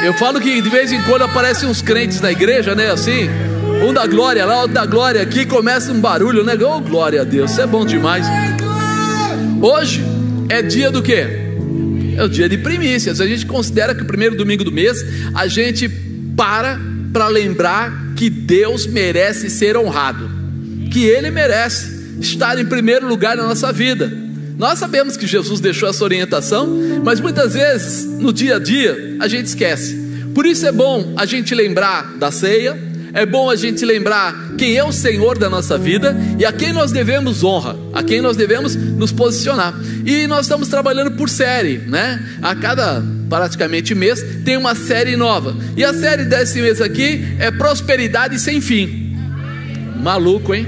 Eu falo que de vez em quando aparecem uns crentes na igreja, né? Assim, um da glória lá, outro da glória aqui, começa um barulho, né? Oh, glória a Deus, isso é bom demais. Hoje é dia do quê? É o dia de primícias. A gente considera que o primeiro domingo do mês a gente para lembrar que Deus merece ser honrado, que Ele merece estar em primeiro lugar na nossa vida. Nós sabemos que Jesus deixou essa orientação, mas muitas vezes no dia a dia a gente esquece. Por isso é bom a gente lembrar da ceia, é bom a gente lembrar quem é o Senhor da nossa vida e a quem nós devemos honra, a quem nós devemos nos posicionar. E nós estamos trabalhando por série, né? A cada praticamente mês tem uma série nova, e a série desse mês aqui é Prosperidade Sem Fim. Maluco, hein?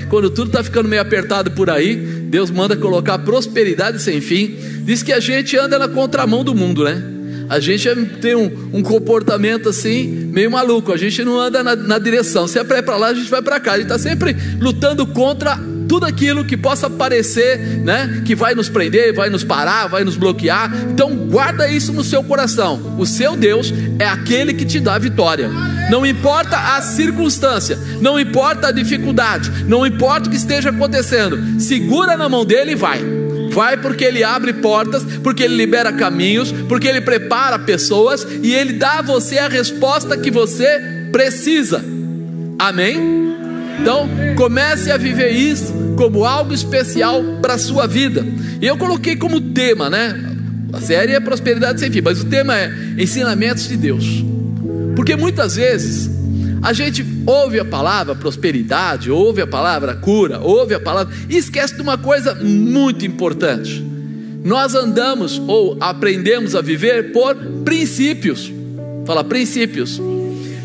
Quando tudo está ficando meio apertado por aí, Deus manda colocar prosperidade sem fim. Diz que a gente anda na contramão do mundo, né? A gente tem um comportamento assim, meio maluco. A gente não anda na direção. Se é para ir para lá, a gente vai para cá. A gente está sempre lutando contra tudo aquilo que possa parecer, né, que vai nos prender, vai nos parar, vai nos bloquear. Então guarda isso no seu coração. O seu Deus é aquele que te dá a vitória. Não importa a circunstância, não importa a dificuldade, não importa o que esteja acontecendo, segura na mão dele e vai. Vai, porque ele abre portas, porque ele libera caminhos, porque ele prepara pessoas e ele dá a você a resposta que você precisa. Amém? Então comece a viver isso como algo especial para a sua vida. E eu coloquei como tema, né? A série é Prosperidade Sem Fim, mas o tema é Ensinamentos de Deus. Porque muitas vezes a gente ouve a palavra prosperidade, ouve a palavra cura, ouve a palavra e esquece de uma coisa muito importante. Nós andamos ou aprendemos a viver por princípios. Fala, princípios.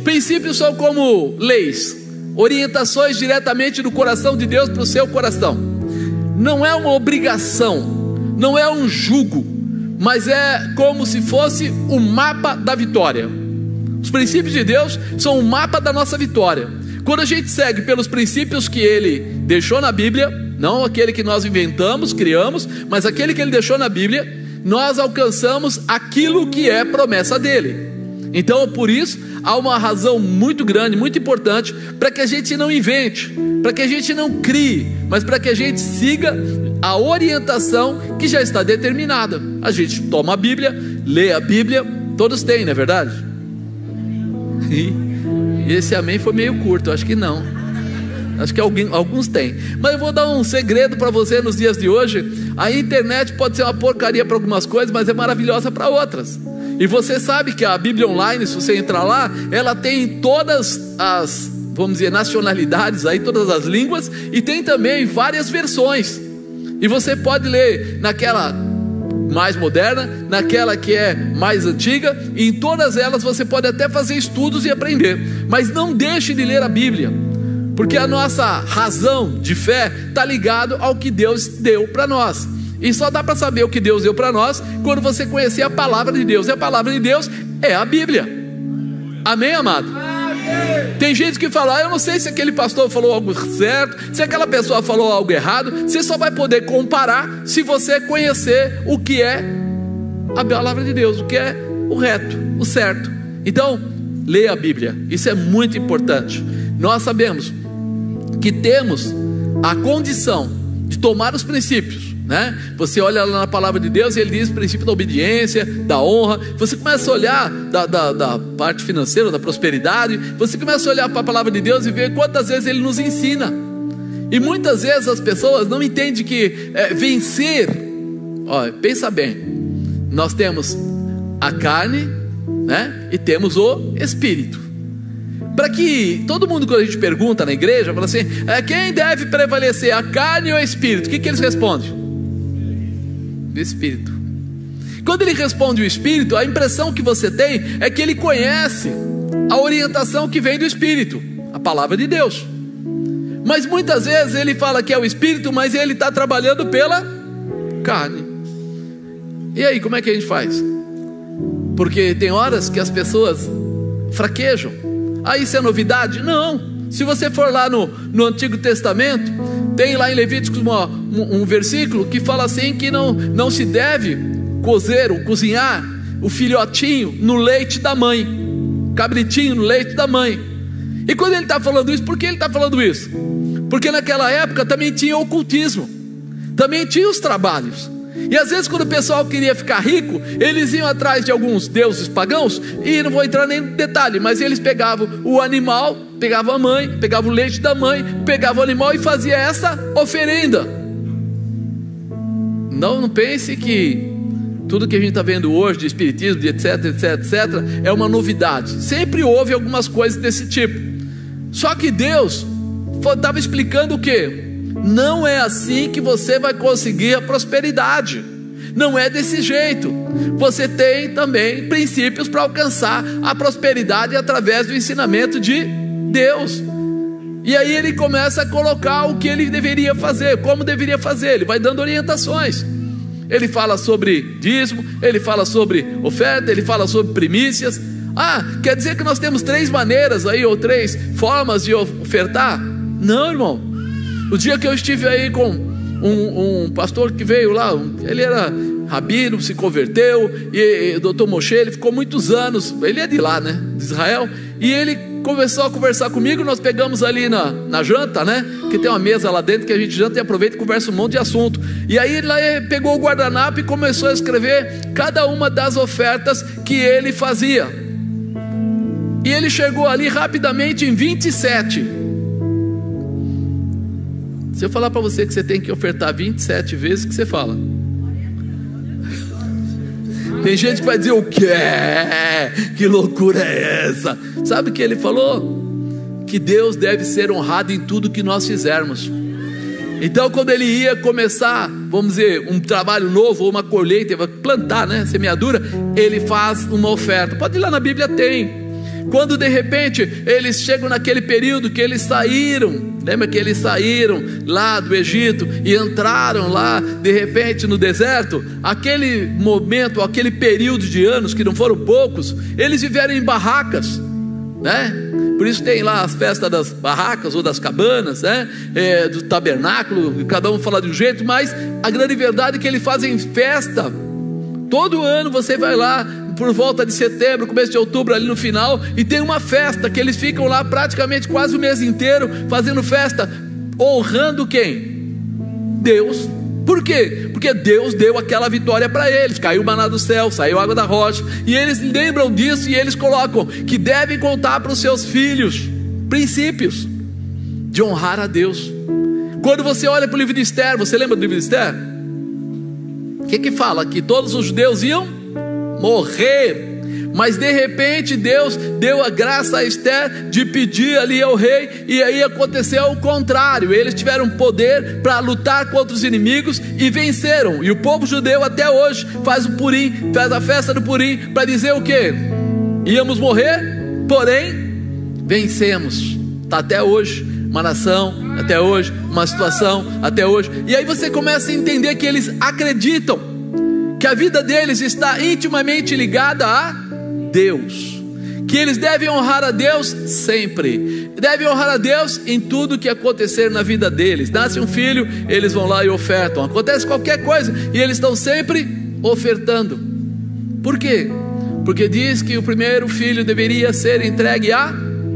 Princípios são como leis, orientações diretamente do coração de Deus para o seu coração. Não é uma obrigação, não é um jugo, mas é como se fosse o mapa da vitória. Os princípios de Deus são o mapa da nossa vitória. Quando a gente segue pelos princípios que Ele deixou na Bíblia, não aquele que nós inventamos, criamos, mas aquele que Ele deixou na Bíblia, nós alcançamos aquilo que é promessa dEle. Então por isso há uma razão muito grande, muito importante, para que a gente não invente, para que a gente não crie, mas para que a gente siga a orientação que já está determinada. A gente toma a Bíblia, lê a Bíblia, todos têm, não é verdade? E esse amém foi meio curto, acho que não. Acho que alguns têm. Mas eu vou dar um segredo para você nos dias de hoje. A internet pode ser uma porcaria para algumas coisas, mas é maravilhosa para outras. E você sabe que a Bíblia Online, se você entrar lá, ela tem todas as, vamos dizer, nacionalidades aí, todas as línguas, e tem também várias versões. E você pode ler naquela mais moderna, naquela que é mais antiga, e em todas elas você pode até fazer estudos e aprender. Mas não deixe de ler a Bíblia, porque a nossa razão de fé está ligado ao que Deus deu para nós. E só dá para saber o que Deus deu para nós quando você conhecer a palavra de Deus. E a palavra de Deus é a Bíblia. Amém, amado? Amém. Tem gente que fala, eu não sei se aquele pastor falou algo certo, se aquela pessoa falou algo errado. Você só vai poder comparar se você conhecer o que é a palavra de Deus, o que é o reto, o certo. Então leia a Bíblia, isso é muito importante. Nós sabemos que temos a condição de tomar os princípios, né? Você olha lá na palavra de Deus e ele diz o princípio da obediência, da honra. Você começa a olhar da parte financeira, da prosperidade. Você começa a olhar para a palavra de Deus e ver quantas vezes ele nos ensina. E muitas vezes as pessoas não entendem que vencer, olha, pensa bem, nós temos a carne, né? E temos o espírito. Para que todo mundo, quando a gente pergunta na igreja, fala assim, quem deve prevalecer, a carne ou o espírito? O que eles respondem? O espírito. Quando ele responde o espírito, a impressão que você tem é que ele conhece a orientação que vem do espírito, a palavra de Deus. Mas muitas vezes ele fala que é o espírito, mas ele está trabalhando pela carne. E aí, como é que a gente faz? Porque tem horas que as pessoas fraquejam. Isso é novidade? Não. Se você for lá no Antigo Testamento, tem lá em Levíticos um versículo que fala assim que não se deve cozinhar o filhotinho no leite da mãe, cabritinho no leite da mãe. E quando ele está falando isso, por que ele está falando isso? Porque naquela época também tinha ocultismo, também tinha os trabalhos. E às vezes quando o pessoal queria ficar rico, eles iam atrás de alguns deuses pagãos, e não vou entrar nem no detalhe, mas eles pegavam o animal, pegavam a mãe, pegavam o leite da mãe, pegavam o animal e fazia essa oferenda. Não pense que tudo que a gente está vendo hoje de espiritismo, de etc, etc, etc, é uma novidade. Sempre houve algumas coisas desse tipo. Só que Deus estava explicando o quê? Não é assim que você vai conseguir a prosperidade. Não é desse jeito. Você tem também princípios para alcançar a prosperidade através do ensinamento de Deus. E aí ele começa a colocar o que ele deveria fazer, como deveria fazer. Ele vai dando orientações. Ele fala sobre dízimo, ele fala sobre oferta, ele fala sobre primícias. Quer dizer que nós temos 3 maneiras aí, ou 3 formas de ofertar? Não, irmão. O dia que eu estive aí com um pastor que veio lá, ele era rabino, se converteu, e o Dr. Moshe, ele ficou muitos anos, ele é de lá, né, de Israel, e ele começou a conversar comigo. Nós pegamos ali na janta, né, que tem uma mesa lá dentro que a gente janta e aproveita e conversa um monte de assunto. E aí lá ele pegou o guardanapo e começou a escrever cada uma das ofertas que ele fazia. E ele chegou ali rapidamente em 27. Se eu falar para você que você tem que ofertar 27 vezes, o que você fala? Tem gente que vai dizer: o quê? Que loucura é essa? Sabe o que ele falou? Que Deus deve ser honrado em tudo que nós fizermos. Então quando ele ia começar, vamos dizer, um trabalho novo, ou uma colheita, plantar, né, semeadura, ele faz uma oferta. Pode ir lá na Bíblia, tem. Quando de repente eles chegam naquele período que eles saíram, lembra que eles saíram lá do Egito e entraram lá de repente no deserto? Aquele momento, aquele período de anos, que não foram poucos, eles viveram em barracas, né? Por isso tem lá as festas das barracas ou das cabanas, né? Do tabernáculo, cada um fala de um jeito, mas a grande verdade é que eles fazem festa. Todo ano você vai lá por volta de setembro, começo de outubro, ali no final, e tem uma festa que eles ficam lá praticamente quase o mês inteiro fazendo festa, honrando quem? Deus. Por quê? Porque Deus deu aquela vitória para eles. Caiu o maná do céu, saiu água da rocha, e eles lembram disso, e eles colocam que devem contar para os seus filhos princípios de honrar a Deus. Quando você olha para o livro de Esther, você lembra do livro de Esther? O que fala? Que todos os judeus iam morrer, mas de repente Deus deu a graça a Esther de pedir ali ao rei, e aí aconteceu o contrário. Eles tiveram poder para lutar contra os inimigos e venceram. E o povo judeu até hoje faz o Purim, faz a festa do Purim, para dizer o quê? Íamos morrer, porém vencemos. Está até hoje uma nação, até hoje uma situação, até hoje. E aí você começa a entender que eles acreditam que a vida deles está intimamente ligada a Deus, que eles devem honrar a Deus sempre, devem honrar a Deus em tudo que acontecer na vida deles. Nasce um filho, eles vão lá e ofertam. Acontece qualquer coisa e eles estão sempre ofertando. Por quê? Porque diz que o primeiro filho deveria ser entregue a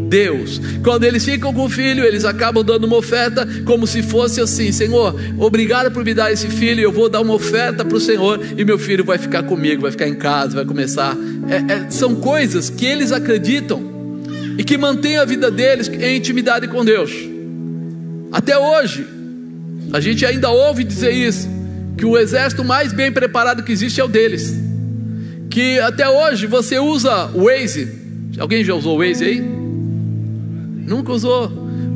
Deus. Quando eles ficam com o filho, eles acabam dando uma oferta, como se fosse assim: Senhor, obrigado por me dar esse filho, eu vou dar uma oferta para o Senhor, e meu filho vai ficar comigo, vai ficar em casa, vai começar. São coisas que eles acreditam e que mantêm a vida deles em intimidade com Deus. Até hoje a gente ainda ouve dizer isso, que o exército mais bem preparado que existe é o deles. Que até hoje você usa o Waze. Alguém já usou o Waze aí? Nunca usou?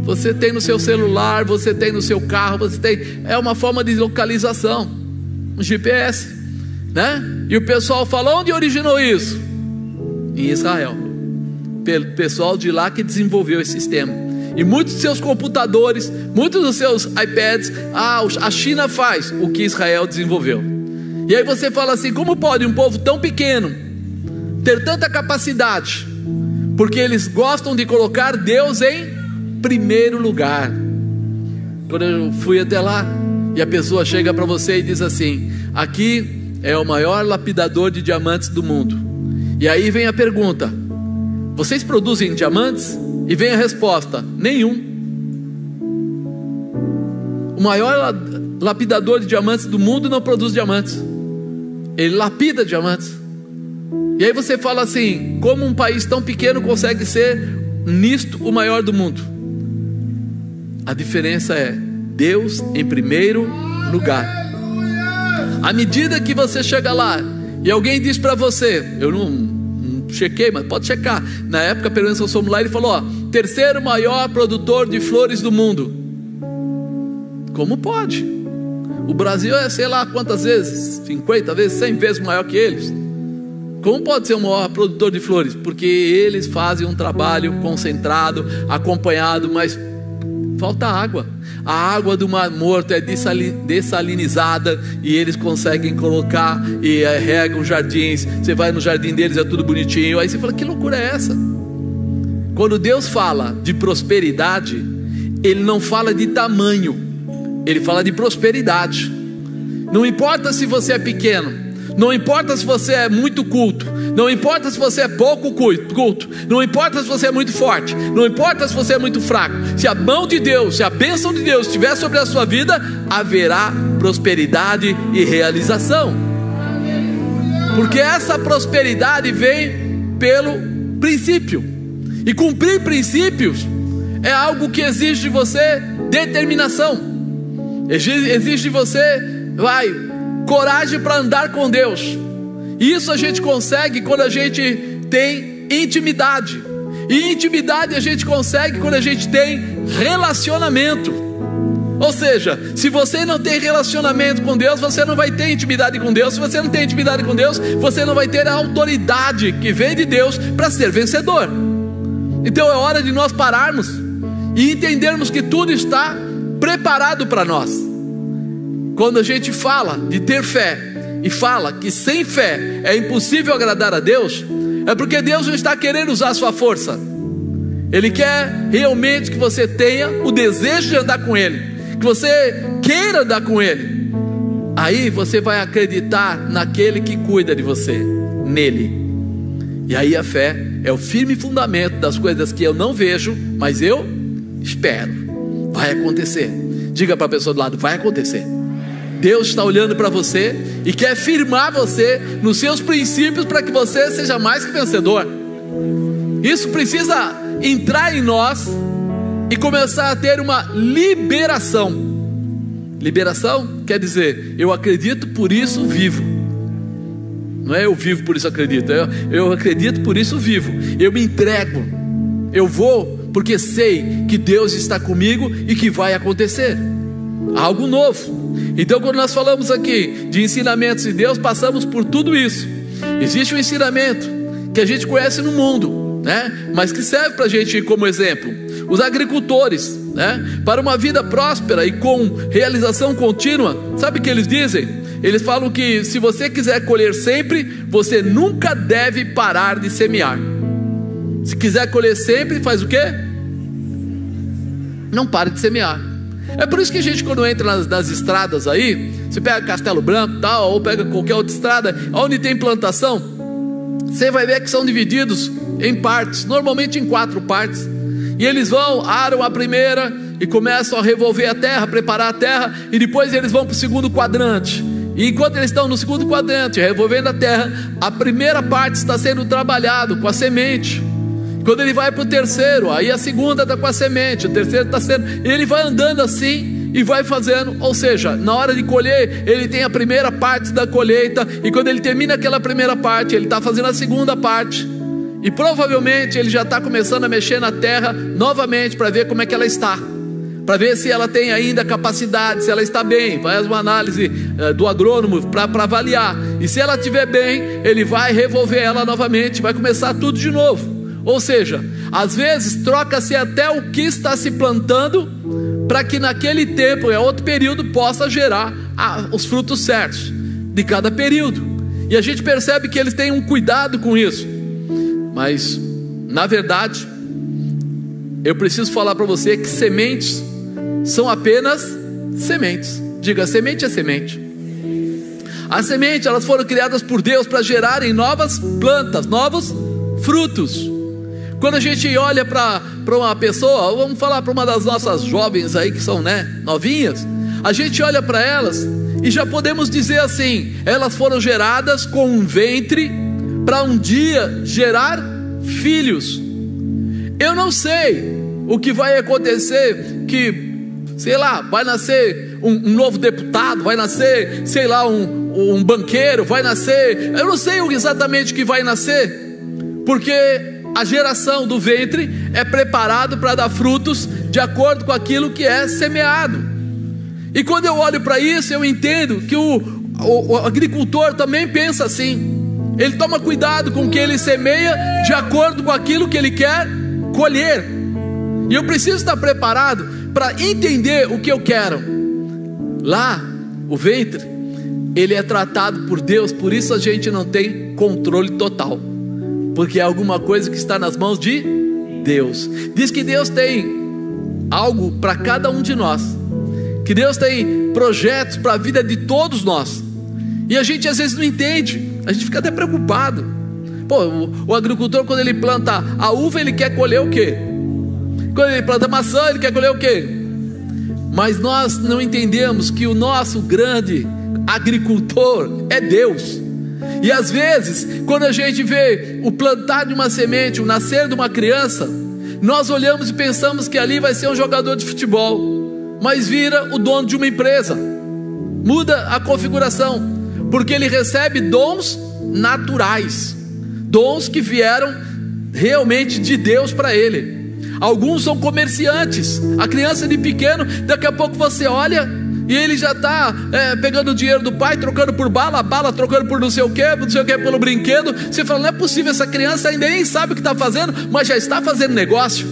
Você tem no seu celular, você tem no seu carro, você tem, é uma forma de localização, um GPS, né? E o pessoal fala: onde originou isso? Em Israel. Pelo pessoal de lá que desenvolveu esse sistema. E muitos dos seus computadores, muitos dos seus iPads, a China faz o que Israel desenvolveu. E aí você fala assim: como pode um povo tão pequeno ter tanta capacidade? Porque eles gostam de colocar Deus em primeiro lugar. Quando eu fui até lá, e a pessoa chega para você e diz assim: aqui é o maior lapidador de diamantes do mundo. E aí vem a pergunta: vocês produzem diamantes? E vem a resposta: nenhum. O maior lapidador de diamantes do mundo não produz diamantes, ele lapida diamantes. E aí você fala assim: como um país tão pequeno consegue ser nisto o maior do mundo? A diferença é Deus em primeiro lugar. À medida que você chega lá e alguém diz para você, eu não chequei, mas pode checar, na época pelo menos eu fomos lá, ele falou: ó, terceiro maior produtor de flores do mundo. Como pode? O Brasil é sei lá quantas vezes, 50 vezes, 100 vezes maior que eles. Como pode ser o maior produtor de flores? Porque eles fazem um trabalho concentrado, acompanhado, mas falta água. A água do Mar Morto é dessalinizada e eles conseguem colocar e regam jardins. Você vai no jardim deles, é tudo bonitinho. Aí você fala: que loucura é essa? Quando Deus fala de prosperidade, Ele não fala de tamanho, Ele fala de prosperidade. Não importa se você é pequeno, não importa se você é muito culto, não importa se você é pouco culto, não importa se você é muito forte, não importa se você é muito fraco. Se a mão de Deus, se a bênção de Deus estiver sobre a sua vida, haverá prosperidade e realização. Porque essa prosperidade vem pelo princípio. E cumprir princípios é algo que exige de você determinação, exige de você coragem para andar com Deus. E isso a gente consegue quando a gente tem intimidade. E intimidade a gente consegue quando a gente tem relacionamento. Ou seja, se você não tem relacionamento com Deus, você não vai ter intimidade com Deus. Se você não tem intimidade com Deus, você não vai ter a autoridade que vem de Deus para ser vencedor. Então é hora de nós pararmos e entendermos que tudo está preparado para nós. Quando a gente fala de ter fé e fala que sem fé é impossível agradar a Deus, é porque Deus não está querendo usar a sua força. Ele quer realmente que você tenha o desejo de andar com Ele, que você queira andar com Ele. Aí você vai acreditar naquele que cuida de você, nele. E aí a fé é o firme fundamento das coisas que eu não vejo, mas eu espero. Vai acontecer. Diga para a pessoa do lado: vai acontecer. Deus está olhando para você e quer firmar você nos seus princípios para que você seja mais que vencedor. Isso precisa entrar em nós e começar a ter uma liberação. Liberação quer dizer: eu acredito, por isso vivo. Não é eu vivo, por isso acredito. Eu acredito, por isso vivo. Eu me entrego. Eu vou porque sei que Deus está comigo e que vai acontecer algo novo. Então quando nós falamos aqui de ensinamentos de Deus, passamos por tudo isso. Existe um ensinamento que a gente conhece no mundo, né? Mas que serve para a gente como exemplo. Os agricultores, né? Para uma vida próspera e com realização contínua, sabe o que eles dizem? Eles falam que se você quiser colher sempre, você nunca deve parar de semear. Se quiser colher sempre, faz o quê? Não pare de semear. É por isso que a gente, quando entra nas estradas aí, você pega Castelo Branco tal, ou pega qualquer outra estrada, onde tem plantação, você vai ver que são divididos em partes, normalmente em 4 partes. E eles vão, aram a primeira e começam a revolver a terra, preparar a terra, e depois eles vão para o segundo quadrante. E enquanto eles estão no segundo quadrante, revolvendo a terra, a primeira parte está sendo trabalhado com a semente. Quando ele vai para o terceiro, aí a segunda está com a semente, o terceiro está sendo... Ele vai andando assim e vai fazendo. Ou seja, na hora de colher, ele tem a primeira parte da colheita, e quando ele termina aquela primeira parte, ele está fazendo a segunda parte. E provavelmente ele já está começando a mexer na terra novamente para ver como é que ela está, para ver se ela tem ainda capacidade, se ela está bem. Faz uma análise do agrônomo para avaliar. E se ela estiver bem, ele vai revolver ela novamente, vai começar tudo de novo. Ou seja, às vezes troca-se até o que está se plantando, para que naquele tempo, em outro período, possa gerar os frutos certos de cada período. E a gente percebe que eles têm um cuidado com isso. Mas, na verdade, eu preciso falar para você que sementes são apenas sementes. Diga: semente é semente. As sementes, elas foram criadas por Deus para gerarem novas plantas, novos frutos. Quando a gente olha para uma pessoa, vamos falar para uma das nossas jovens aí que são, novinhas, a gente olha para elas e já podemos dizer assim: elas foram geradas com um ventre para um dia gerar filhos. Eu não sei o que vai acontecer, que, sei lá, vai nascer um novo deputado, vai nascer, sei lá, um banqueiro, vai nascer, eu não sei exatamente o que vai nascer, porque a geração do ventre é preparado para dar frutos de acordo com aquilo que é semeado. E quando eu olho para isso, eu entendo que o agricultor também pensa assim. Ele toma cuidado com o que ele semeia de acordo com aquilo que ele quer colher. E eu preciso estar preparado para entender o que eu quero. Lá, o ventre, ele é tratado por Deus, por isso a gente não tem controle total, porque é alguma coisa que está nas mãos de Deus. Diz que Deus tem algo para cada um de nós, que Deus tem projetos para a vida de todos nós, e a gente às vezes não entende, a gente fica até preocupado. O agricultor, quando ele planta a uva, ele quer colher o quê? Quando ele planta maçã, ele quer colher o quê? Mas nós não entendemos que o nosso grande agricultor é Deus. E às vezes, quando a gente vê o plantar de uma semente, o nascer de uma criança, nós olhamos e pensamos que ali vai ser um jogador de futebol, mas vira o dono de uma empresa. Muda a configuração, porque ele recebe dons naturais, dons que vieram realmente de Deus para ele. Alguns são comerciantes. A criança de pequeno, daqui a pouco você olha e ele já está pegando o dinheiro do pai, trocando por bala, trocando por não sei o que pelo brinquedo. Você fala, não é possível, essa criança ainda nem sabe o que está fazendo, mas já está fazendo negócio.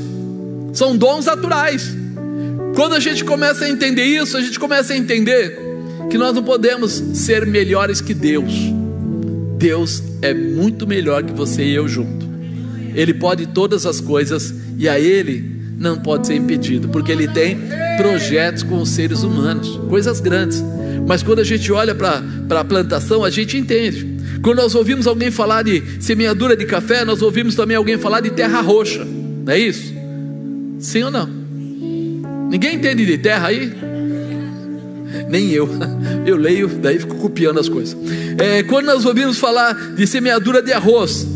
São dons naturais. Quando a gente começa a entender isso, a gente começa a entender que nós não podemos ser melhores que Deus. Deus é muito melhor que você e eu junto. Ele pode todas as coisas, e a Ele não pode ser impedido, porque Ele tem projetos com os seres humanos, coisas grandes. Mas quando a gente olha para a plantação, a gente entende. Quando nós ouvimos alguém falar de semeadura de café, nós ouvimos também alguém falar de terra roxa, não é isso? Sim ou não? Ninguém entende de terra aí? Nem eu leio, daí fico copiando as coisas. Quando nós ouvimos falar de semeadura de arroz,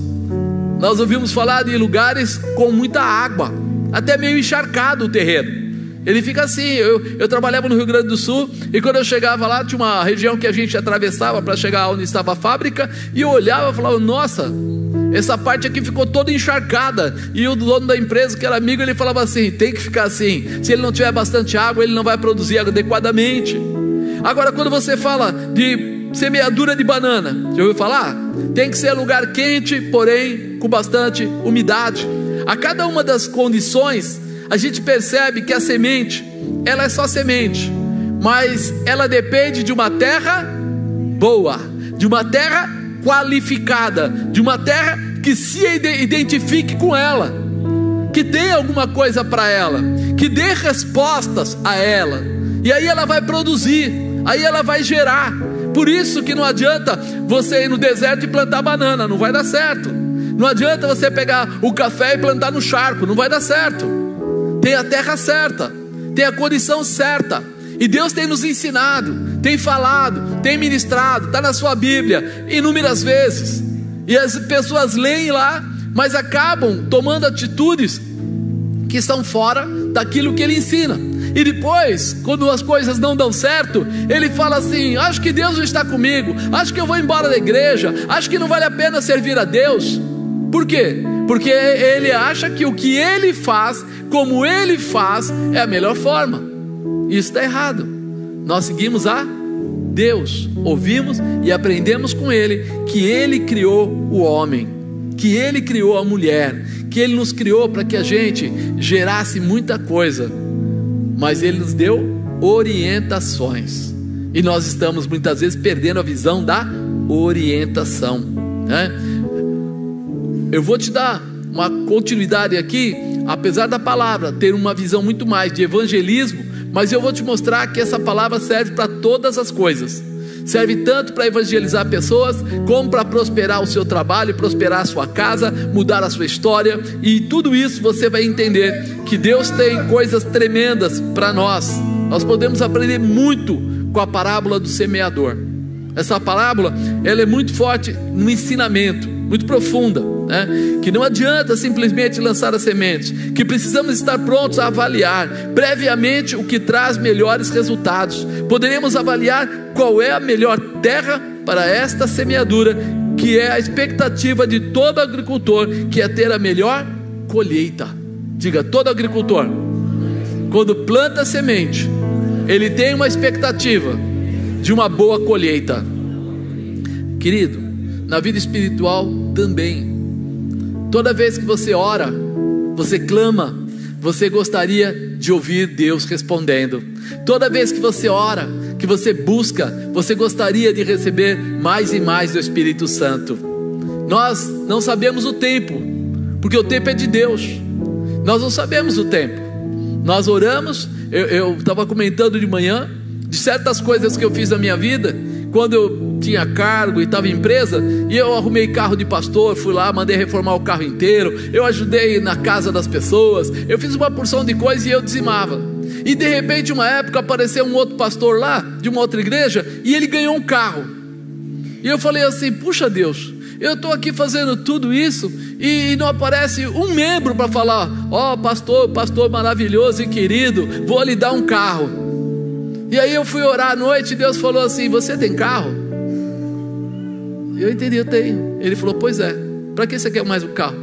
nós ouvimos falar de lugares com muita água, até meio encharcado o terreno. Ele fica assim. Eu trabalhava no Rio Grande do Sul, e quando eu chegava lá, tinha uma região que a gente atravessava para chegar onde estava a fábrica, e eu olhava e falava, nossa, essa parte aqui ficou toda encharcada. E o dono da empresa, que era amigo, ele falava assim, tem que ficar assim, se ele não tiver bastante água, ele não vai produzir adequadamente. Agora, quando você fala de semeadura de banana, já ouviu falar? Tem que ser lugar quente, porém com bastante umidade. A cada uma das condições, a gente percebe que a semente, ela é só semente, mas ela depende de uma terra boa, de uma terra qualificada, de uma terra que se identifique com ela, que dê alguma coisa para ela, que dê respostas a ela, e aí ela vai produzir, aí ela vai gerar. Por isso que não adianta você ir no deserto e plantar banana, não vai dar certo. Não adianta você pegar o café e plantar no charco, não vai dar certo. Tem a terra certa, tem a condição certa, e Deus tem nos ensinado, tem falado, tem ministrado, está na sua Bíblia inúmeras vezes, e as pessoas leem lá, mas acabam tomando atitudes que estão fora daquilo que Ele ensina. E depois, quando as coisas não dão certo, ele fala assim, acho que Deus não está comigo, acho que eu vou embora da igreja, acho que não vale a pena servir a Deus. Por quê? Porque ele acha que o que ele faz, como ele faz, é a melhor forma. Isso está errado. Nós seguimos a Deus, ouvimos e aprendemos com Ele que Ele criou o homem, que Ele criou a mulher, que Ele nos criou para que a gente gerasse muita coisa, mas Ele nos deu orientações, e nós estamos muitas vezes perdendo a visão da orientação, né? Eu vou te dar uma continuidade aqui, apesar da palavra ter uma visão muito mais de evangelismo, mas eu vou te mostrar que essa palavra serve para todas as coisas. serve tanto para evangelizar pessoas, como para prosperar o seu trabalho, prosperar a sua casa, mudar a sua história. E tudo isso você vai entender que Deus tem coisas tremendas para nós. Nós podemos aprender muito com a parábola do semeador. Essa parábola, ela é muito forte no ensinamento, muito profunda, né? Que não adianta simplesmente lançar as sementes, que precisamos estar prontos a avaliar previamente o que traz melhores resultados. Poderemos avaliar qual é a melhor terra para esta semeadura, que é a expectativa de todo agricultor, que é ter a melhor colheita. Diga, todo agricultor, quando planta semente, ele tem uma expectativa de uma boa colheita. Querido, na vida espiritual também. Toda vez que você ora, você clama, você gostaria de ouvir Deus respondendo. Toda vez que você ora, que você busca, você gostaria de receber mais e mais do Espírito Santo. Nós não sabemos o tempo, porque o tempo é de Deus. Nós não sabemos o tempo. Nós oramos. Eu estava comentando de manhã de certas coisas que eu fiz na minha vida, quando eu tinha cargo e estava em empresa, e eu arrumei carro de pastor, fui lá, mandei reformar o carro inteiro, eu ajudei na casa das pessoas, eu fiz uma porção de coisas e eu dizimava. E de repente, uma época, apareceu um outro pastor lá, de uma outra igreja, e ele ganhou um carro. E eu falei assim, puxa Deus, eu estou aqui fazendo tudo isso e não aparece um membro para falar, ó, pastor maravilhoso e querido, vou lhe dar um carro. E aí eu fui orar à noite e Deus falou assim, você tem carro? Eu entendi, eu tenho. Ele falou, pois é, para que você quer mais um carro?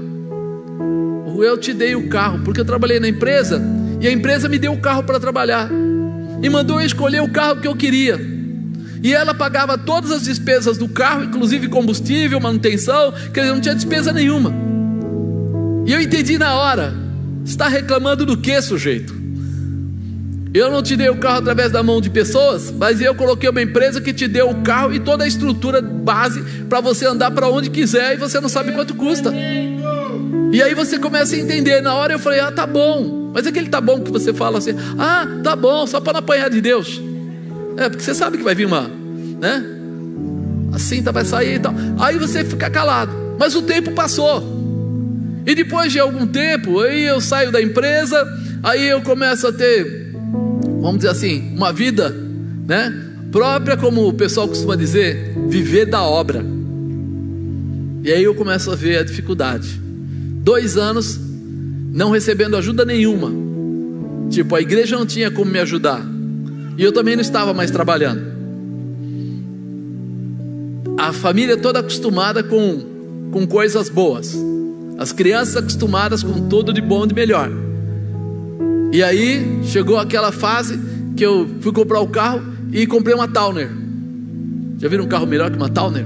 Eu te dei o carro porque eu trabalhei na empresa e a empresa me deu o carro para trabalhar e mandou eu escolher o carro que eu queria, e ela pagava todas as despesas do carro, inclusive combustível, manutenção, quer dizer, não tinha despesa nenhuma. E eu entendi na hora, você está reclamando do que, sujeito? Eu não te dei o carro através da mão de pessoas, mas eu coloquei uma empresa que te deu o carro e toda a estrutura base para você andar para onde quiser, e você não sabe quanto custa. E aí você começa a entender. Na hora eu falei, ah, tá bom. Mas aquele tá bom que você fala assim, ah, tá bom, só para não apanhar de Deus. É, porque você sabe que vai vir uma, né? A cinta vai sair e tal. Aí você fica calado. Mas o tempo passou. E depois de algum tempo, aí eu saio da empresa, aí eu começo a ter, vamos dizer assim, uma vida, né, própria, como o pessoal costuma dizer, viver da obra. E aí eu começo a ver a dificuldade. 2 anos não recebendo ajuda nenhuma. Tipo, a igreja não tinha como me ajudar, e eu também não estava mais trabalhando. A família toda acostumada com coisas boas, as crianças acostumadas com tudo de bom e de melhor. E aí chegou aquela fase que eu fui comprar o carro e comprei uma Towner. Já viram um carro melhor que uma Towner?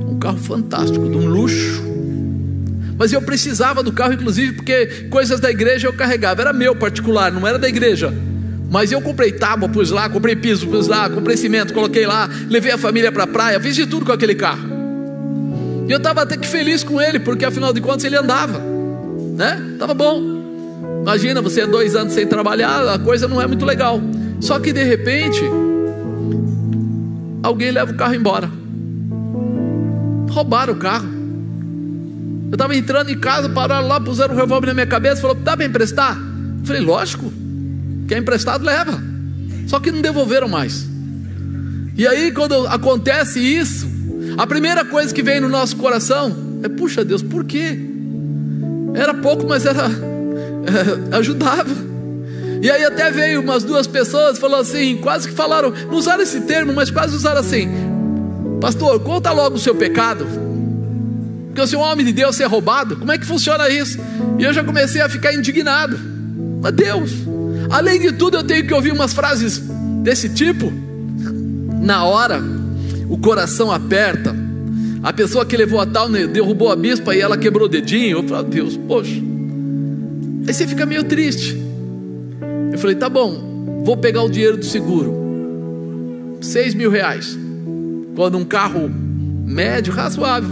Um carro fantástico, de um luxo. Mas eu precisava do carro, inclusive, porque coisas da igreja eu carregava. Era meu particular, não era da igreja. Mas eu comprei tábua, pus lá, comprei piso, pus lá, comprei cimento, coloquei lá, levei a família para a praia, fiz de tudo com aquele carro. E eu estava até que feliz com ele, porque afinal de contas ele andava, né? Estava bom. Imagina, você é 2 anos sem trabalhar, a coisa não é muito legal. Só que de repente alguém leva o carro embora. Roubaram o carro. Eu estava entrando em casa, pararam lá, puseram um revólver na minha cabeça, falou, dá para emprestar? Eu falei, lógico, quem é emprestado leva. Só que não devolveram mais. E aí quando acontece isso, a primeira coisa que vem no nosso coração é, puxa Deus, por quê? Era pouco, mas ajudava. E aí até veio umas 2 pessoas, falou assim, quase que falaram, não usaram esse termo, mas quase usaram assim, pastor, conta logo o seu pecado, porque o seu homem de Deus ser roubado, como é que funciona isso? E eu já comecei a ficar indignado. Mas Deus, além de tudo eu tenho que ouvir umas frases desse tipo. Na hora o coração aperta. A pessoa que levou a tal derrubou a bispa e ela quebrou o dedinho. Eu falei, Deus, poxa. Aí você fica meio triste. Eu falei, tá bom, vou pegar o dinheiro do seguro, 6 mil reais, quando um carro médio, razoável,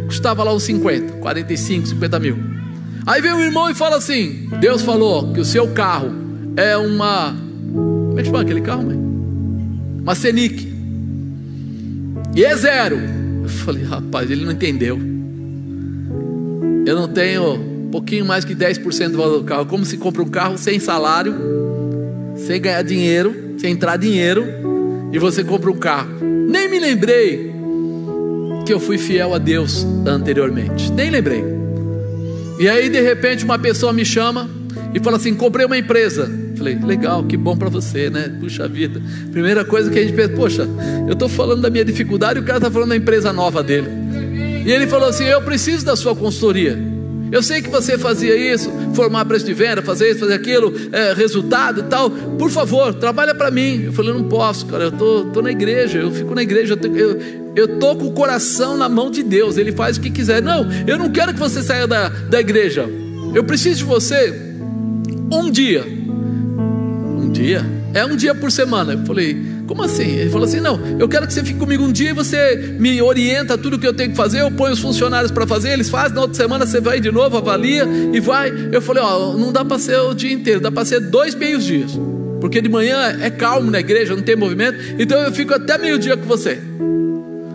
custava lá uns 50, 45, 50 mil. Aí vem um irmão e fala assim, Deus falou que o seu carro é uma, como é que chama aquele carro, mãe? uma Scenic, e é 0. Eu falei, rapaz, ele não entendeu. Eu não tenho um pouquinho mais que 10% do valor do carro. Como se compra um carro sem salário, sem ganhar dinheiro, sem entrar dinheiro, e você compra um carro. Nem me lembrei que eu fui fiel a Deus anteriormente, nem lembrei. E aí de repente uma pessoa me chama e fala assim, comprei uma empresa. Falei, legal, que bom para você, né? Puxa vida, primeira coisa que a gente pensa, poxa, eu estou falando da minha dificuldade e o cara está falando da empresa nova dele. E ele falou assim, eu preciso da sua consultoria. Eu sei que você fazia isso, formar preço de venda, fazer isso, fazer aquilo, resultado e tal. Por favor, trabalha para mim. Eu falei, eu não posso, cara, eu tô na igreja, eu fico na igreja, eu tô com o coração na mão de Deus, Ele faz o que quiser. Não, eu não quero que você saia da igreja. Eu preciso de você um dia. Um dia? É um dia por semana. Eu falei, como assim? Ele falou assim, não, eu quero que você fique comigo um dia e você me orienta tudo que eu tenho que fazer, eu ponho os funcionários para fazer, eles fazem, na outra semana você vai de novo, avalia e vai. Eu falei, ó, não dá para ser o dia inteiro, dá para ser 2 meios dias, porque de manhã é calmo na igreja, não tem movimento, então eu fico até meio-dia com você.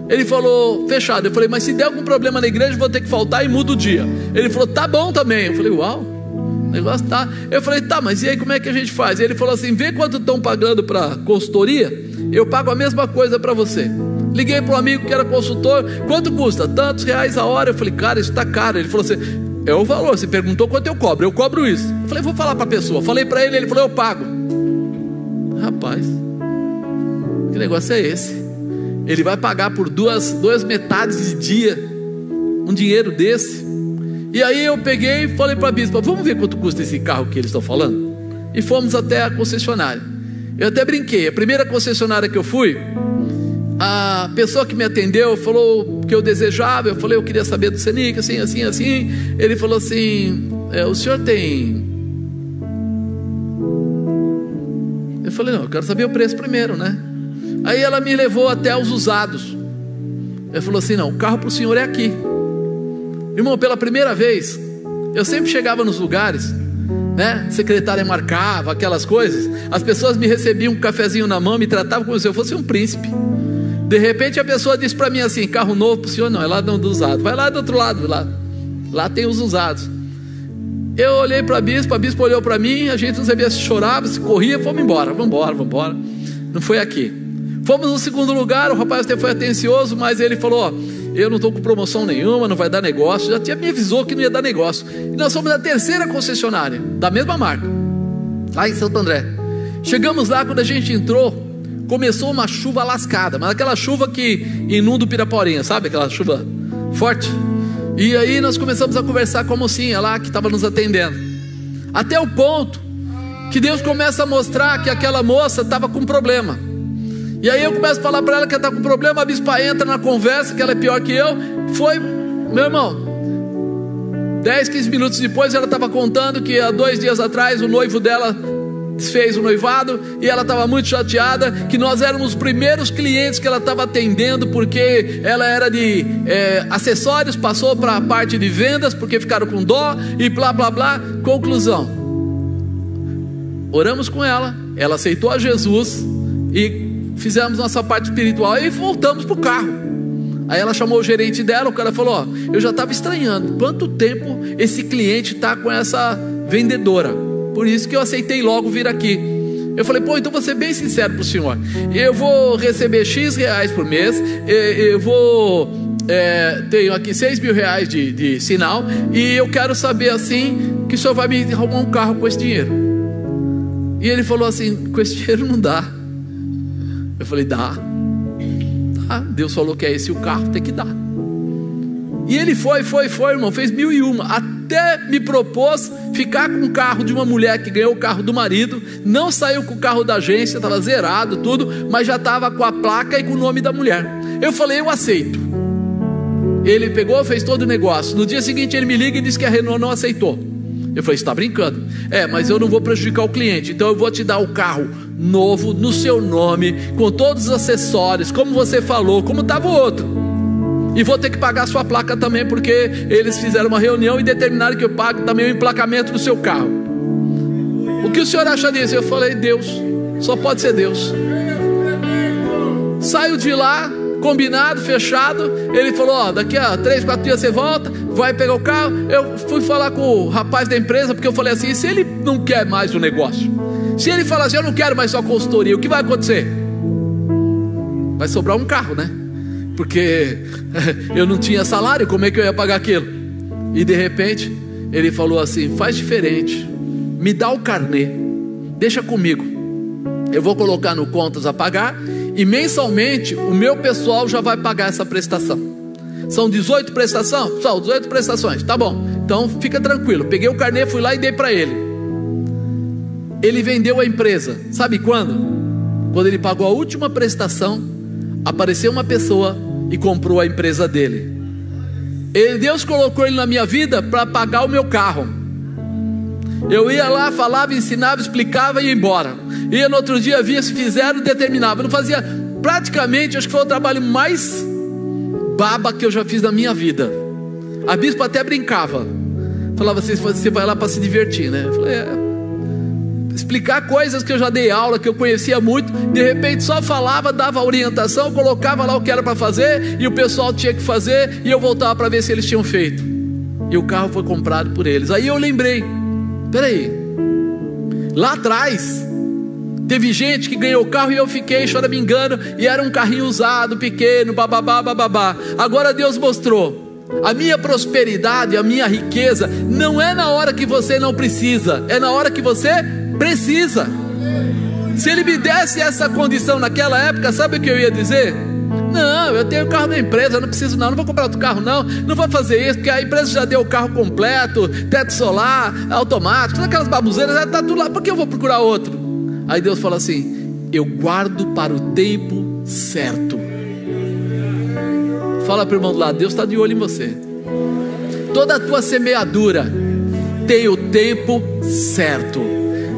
Ele falou, fechado. Eu falei, mas se der algum problema na igreja, eu vou ter que faltar e muda o dia. Ele falou, tá bom também. Eu falei, uau, o negócio tá. Eu falei, tá, mas e aí como é que a gente faz? Ele falou assim, vê quanto estão pagando para consultoria, eu pago a mesma coisa para você. Liguei para um amigo que era consultor, quanto custa? Tantos reais a hora. Eu falei, cara, isso está caro. Ele falou assim, é o valor, você perguntou quanto eu cobro isso. Eu falei, vou falar para a pessoa. Falei para ele, ele falou, eu pago. Rapaz, que negócio é esse? Ele vai pagar por duas metades de dia um dinheiro desse? E aí eu peguei e falei para a bispa, vamos ver quanto custa esse carro que eles estão falando? E fomos até a concessionária. Eu até brinquei, a primeira concessionária que eu fui, a pessoa que me atendeu falou que eu desejava. Eu falei, eu queria saber do Scenic, assim, assim, assim. Ele falou assim, o senhor tem... Eu falei, não, eu quero saber o preço primeiro, né? Aí ela me levou até os usados. Ele falou assim, não, o carro para o senhor é aqui. Irmão, pela primeira vez, eu sempre chegava nos lugares, né? Secretária marcava aquelas coisas, as pessoas me recebiam um cafezinho na mão, me tratavam como se eu fosse um príncipe. De repente a pessoa disse para mim assim, carro novo para o senhor? Não, é lá do usado. Vai lá do outro lado, lá tem os usados. Eu olhei para a bispa olhou para mim, a gente não sabia se chorava, se corria, fomos embora, vamos embora. Não foi aqui. Fomos no segundo lugar, o rapaz até foi atencioso, mas ele falou, ó, eu não estou com promoção nenhuma, não vai dar negócio. Já me avisou que não ia dar negócio. E nós fomos na terceira concessionária, da mesma marca, lá em Santo André. Chegamos lá, quando a gente entrou, começou uma chuva lascada, mas aquela chuva que inunda o Piraporinha, sabe? Aquela chuva forte. E aí nós começamos a conversar com a mocinha lá que estava nos atendendo, até o ponto que Deus começa a mostrar que aquela moça estava com problema. E aí eu começo a falar para ela que ela está com problema. A bispa entra na conversa, que ela é pior que eu. Foi, meu irmão, 10, 15 minutos depois ela estava contando que há 2 dias atrás o noivo dela desfez o noivado, e ela estava muito chateada, que nós éramos os primeiros clientes que ela estava atendendo, porque ela era de acessórios, passou para a parte de vendas, porque ficaram com dó, e blá blá blá. Conclusão, oramos com ela, ela aceitou a Jesus, e fizemos nossa parte espiritual, e voltamos para o carro. Aí ela chamou o gerente dela, o cara falou, ó, eu já estava estranhando, quanto tempo esse cliente está com essa vendedora, por isso que eu aceitei logo vir aqui. Eu falei, pô, então vou ser bem sincero para o senhor, eu vou receber X reais por mês, eu vou, tenho aqui 6 mil reais de sinal, e eu quero saber assim, que o senhor vai me arrumar um carro com esse dinheiro. E ele falou assim, com esse dinheiro não dá. Eu falei, dá. Deus falou que é esse o carro, tem que dar. E ele foi, irmão, fez 1001, até me propôs ficar com o carro de uma mulher que ganhou o carro do marido, não saiu com o carro da agência, estava zerado tudo, mas já estava com a placa e com o nome da mulher. Eu falei, eu aceito. Ele pegou, fez todo o negócio. No dia seguinte ele me liga e disse que a Renault não aceitou. Eu falei, você está brincando? Mas eu não vou prejudicar o cliente, então eu vou te dar o carro novo, no seu nome, com todos os acessórios, como você falou, como estava o outro, e vou ter que pagar a sua placa também, porque eles fizeram uma reunião e determinaram que eu pague também o emplacamento do seu carro. O que o senhor acha disso? Eu falei, Deus, só pode ser Deus. Saiu de lá, combinado, fechado. Ele falou: ó, daqui a 3, 4 dias você volta, vai pegar o carro. Eu fui falar com o rapaz da empresa, porque eu falei assim: e se ele não quer mais o negócio? Se ele falar assim: eu não quero mais só consultoria, o que vai acontecer? Vai sobrar um carro, né? Porque eu não tinha salário, como é que eu ia pagar aquilo? E de repente ele falou assim: faz diferente, me dá o carnê, deixa comigo, eu vou colocar no contas a pagar, e mensalmente o meu pessoal já vai pagar essa prestação. São 18 prestações? São 18 prestações, tá bom, então fica tranquilo. Peguei o carnê, fui lá e dei para ele. Ele vendeu a empresa, sabe quando? Quando ele pagou a última prestação, apareceu uma pessoa e comprou a empresa dele. Deus colocou ele na minha vida para pagar o meu carro. Eu ia lá, falava, ensinava, explicava e ia embora. Ia no outro dia, via se fizeram, determinava. Eu não fazia, praticamente, acho que foi o trabalho mais baba que eu já fiz na minha vida. A bispa até brincava, falava assim: você vai lá para se divertir, né? Eu falei: explicar coisas que eu já dei aula, que eu conhecia muito. De repente só falava, dava orientação, colocava lá o que era para fazer, e o pessoal tinha que fazer, e eu voltava para ver se eles tinham feito. E o carro foi comprado por eles. Aí eu lembrei: peraí, lá atrás teve gente que ganhou o carro e eu fiquei choramingando, e era um carrinho usado, pequeno, bababá, bababá. Agora Deus mostrou: a minha prosperidade, a minha riqueza não é na hora que você não precisa, é na hora que você precisa. Se ele me desse essa condição naquela época, sabe o que eu ia dizer? Não, eu tenho o carro da empresa, não preciso não vou comprar outro carro não vou fazer isso, porque a empresa já deu o carro completo, teto solar, automático, todas aquelas babuzeiras, já está tudo lá, por que eu vou procurar outro? Aí Deus fala assim: eu guardo para o tempo certo. Fala para o irmão do lado: Deus está de olho em você. Toda a tua semeadura tem o tempo certo.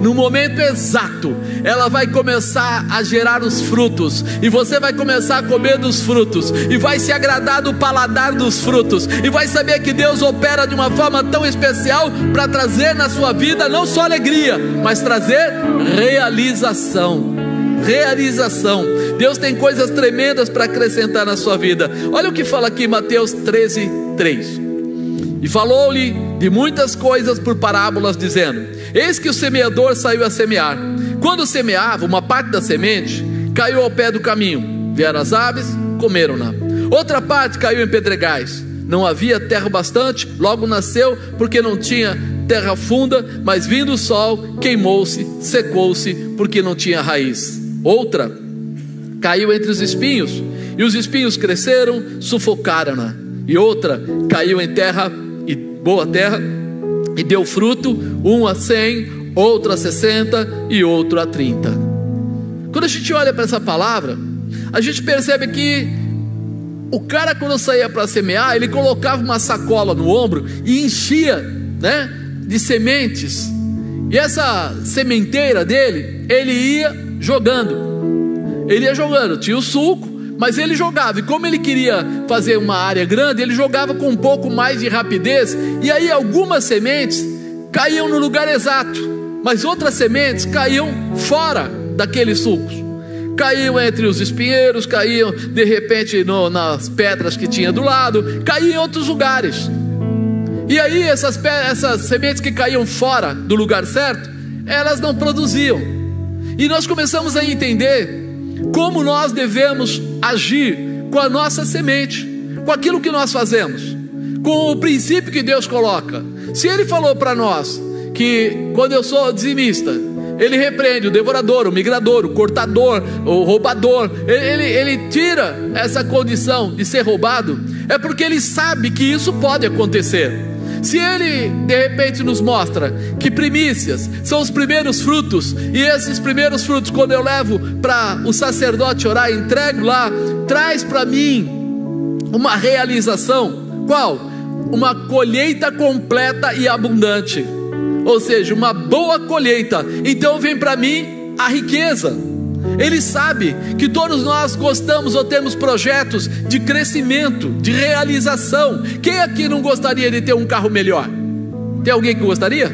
No momento exato, ela vai começar a gerar os frutos, e você vai começar a comer dos frutos, e vai se agradar do paladar dos frutos, e vai saber que Deus opera de uma forma tão especial para trazer na sua vida não só alegria, mas trazer realização. Realização. Deus tem coisas tremendas para acrescentar na sua vida. Olha o que fala aqui em Mateus 13:3. E falou-lhe de muitas coisas por parábolas, dizendo: eis que o semeador saiu a semear. Quando semeava, uma parte da semente caiu ao pé do caminho, vieram as aves, comeram-na. Outra parte caiu em pedregais, não havia terra bastante, logo nasceu, porque não tinha terra funda, mas vindo o sol, queimou-se, secou-se, porque não tinha raiz. Outra caiu entre os espinhos, e os espinhos cresceram, sufocaram-na. E outra caiu em terra, e boa terra, e deu fruto, um a 100, outro a 60 e outro a 30. Quando a gente olha para essa palavra, a gente percebe que o cara, quando saía para semear, ele colocava uma sacola no ombro e enchia, né, de sementes. E essa sementeira dele, ele ia jogando. Ele ia jogando, tinha o sulco, mas ele jogava. E como ele queria fazer uma área grande, ele jogava com um pouco mais de rapidez. E aí algumas sementes caíam no lugar exato, mas outras sementes caíam fora daqueles sulcos. Caíam entre os espinheiros, caíam de repente nas pedras que tinha do lado, caíam em outros lugares. E aí essas sementes que caíam fora do lugar certo, elas não produziam. E nós começamos a entender como nós devemos agir com a nossa semente, com aquilo que nós fazemos, com o princípio que Deus coloca. Se Ele falou para nós que quando eu sou dizimista, Ele repreende o devorador, o migrador, o cortador, o roubador, Ele tira essa condição de ser roubado, é porque Ele sabe que isso pode acontecer. Se Ele de repente nos mostra que primícias são os primeiros frutos, e esses primeiros frutos, quando eu levo para o sacerdote orar, entrego lá, traz para mim uma realização. Qual? Uma colheita completa e abundante, ou seja, uma boa colheita. Então vem para mim a riqueza. Ele sabe que todos nós gostamos ou temos projetos de crescimento, de realização. Quem aqui não gostaria de ter um carro melhor? Tem alguém que gostaria?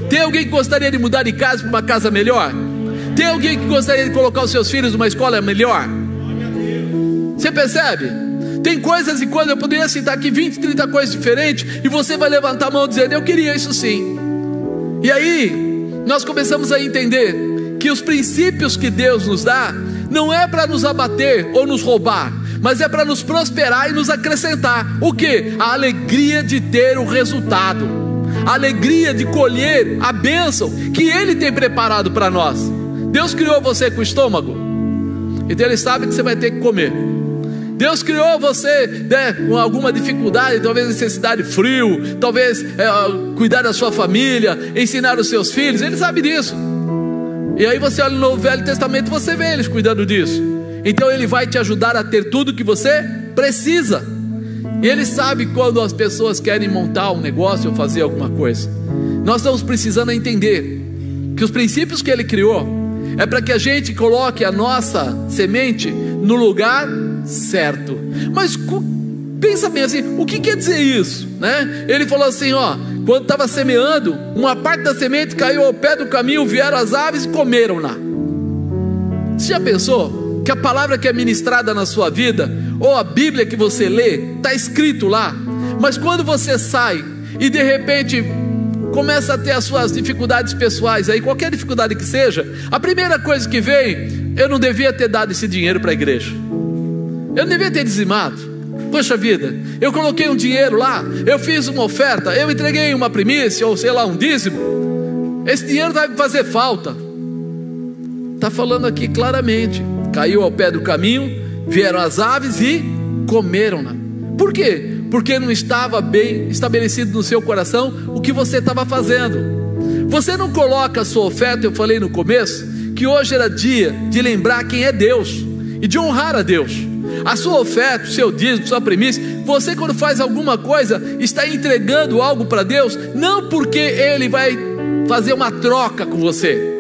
Tem alguém que gostaria de mudar de casa para uma casa melhor? Tem alguém que gostaria de colocar os seus filhos numa escola melhor? Você percebe? Tem coisas e coisas, eu poderia citar aqui 20, 30 coisas diferentes, e você vai levantar a mão dizendo, eu queria isso sim. E aí, nós começamos a entender que os princípios que Deus nos dá, não é para nos abater ou nos roubar, mas é para nos prosperar e nos acrescentar. O que? A alegria de ter o resultado, a alegria de colher a bênção que Ele tem preparado para nós. Deus criou você com estômago, então Ele sabe que você vai ter que comer. Deus criou você, né, com alguma dificuldade, talvez necessidade, frio, talvez cuidar da sua família, ensinar os seus filhos, Ele sabe disso. E aí você olha no Velho Testamento, você vê eles cuidando disso. Então Ele vai te ajudar a ter tudo que você precisa. E Ele sabe quando as pessoas querem montar um negócio ou fazer alguma coisa. Nós estamos precisando entender que os princípios que Ele criou é para que a gente coloque a nossa semente no lugar certo. Mas pensa bem assim, o que quer dizer isso, né? Ele falou assim, ó, quando estava semeando, uma parte da semente caiu ao pé do caminho, vieram as aves e comeram-na. Você já pensou que a palavra que é ministrada na sua vida, ou a Bíblia que você lê, está escrito lá, mas quando você sai e de repente começa a ter as suas dificuldades pessoais, aí qualquer dificuldade que seja, a primeira coisa que vem, eu não devia ter dado esse dinheiro para a igreja, eu não devia ter dizimado, poxa vida, eu coloquei um dinheiro lá, eu fiz uma oferta, eu entreguei uma primícia, ou sei lá, um dízimo, esse dinheiro vai me fazer falta. Está falando aqui claramente, caiu ao pé do caminho, vieram as aves e comeram-na. Por quê? Porque não estava bem estabelecido no seu coração o que você estava fazendo. Você não coloca a sua oferta, eu falei no começo, que hoje era dia de lembrar quem é Deus, e de honrar a Deus. A sua oferta, o seu dízimo, sua primícia, você quando faz alguma coisa, está entregando algo para Deus, não porque Ele vai fazer uma troca com você,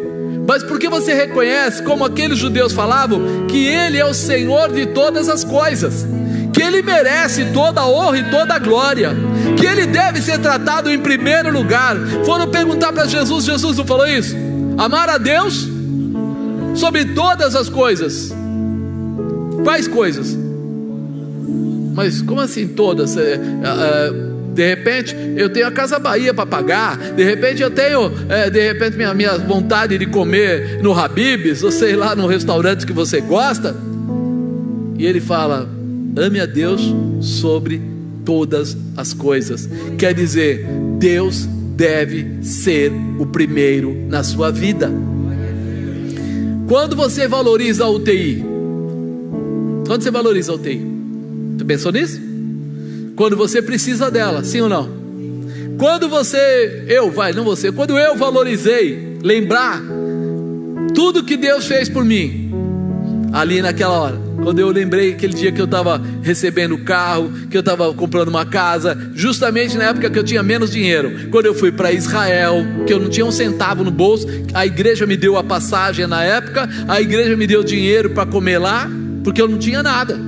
mas porque você reconhece, como aqueles judeus falavam, que Ele é o Senhor de todas as coisas, que Ele merece toda a honra e toda a glória, que Ele deve ser tratado em primeiro lugar. Foram perguntar para Jesus, Jesus não falou isso? Amar a Deus sobre todas as coisas. Quais coisas? Mas como assim todas? De repente eu tenho a Casa Bahia para pagar, de repente eu tenho minha vontade de comer no Habib's, ou sei lá, no restaurante que você gosta. E Ele fala, ame a Deus sobre todas as coisas. Quer dizer, Deus deve ser o primeiro na sua vida. Quando você valoriza a UTI, quando você valoriza a UTI, tu pensou nisso? Quando você precisa dela, sim ou não? Quando quando eu valorizei, lembrar tudo que Deus fez por mim, ali naquela hora, quando eu lembrei aquele dia que eu estava recebendo o carro, que eu estava comprando uma casa, justamente na época que eu tinha menos dinheiro, quando eu fui para Israel, que eu não tinha um centavo no bolso, a igreja me deu a passagem na época, a igreja me deu dinheiro para comer lá, porque eu não tinha nada.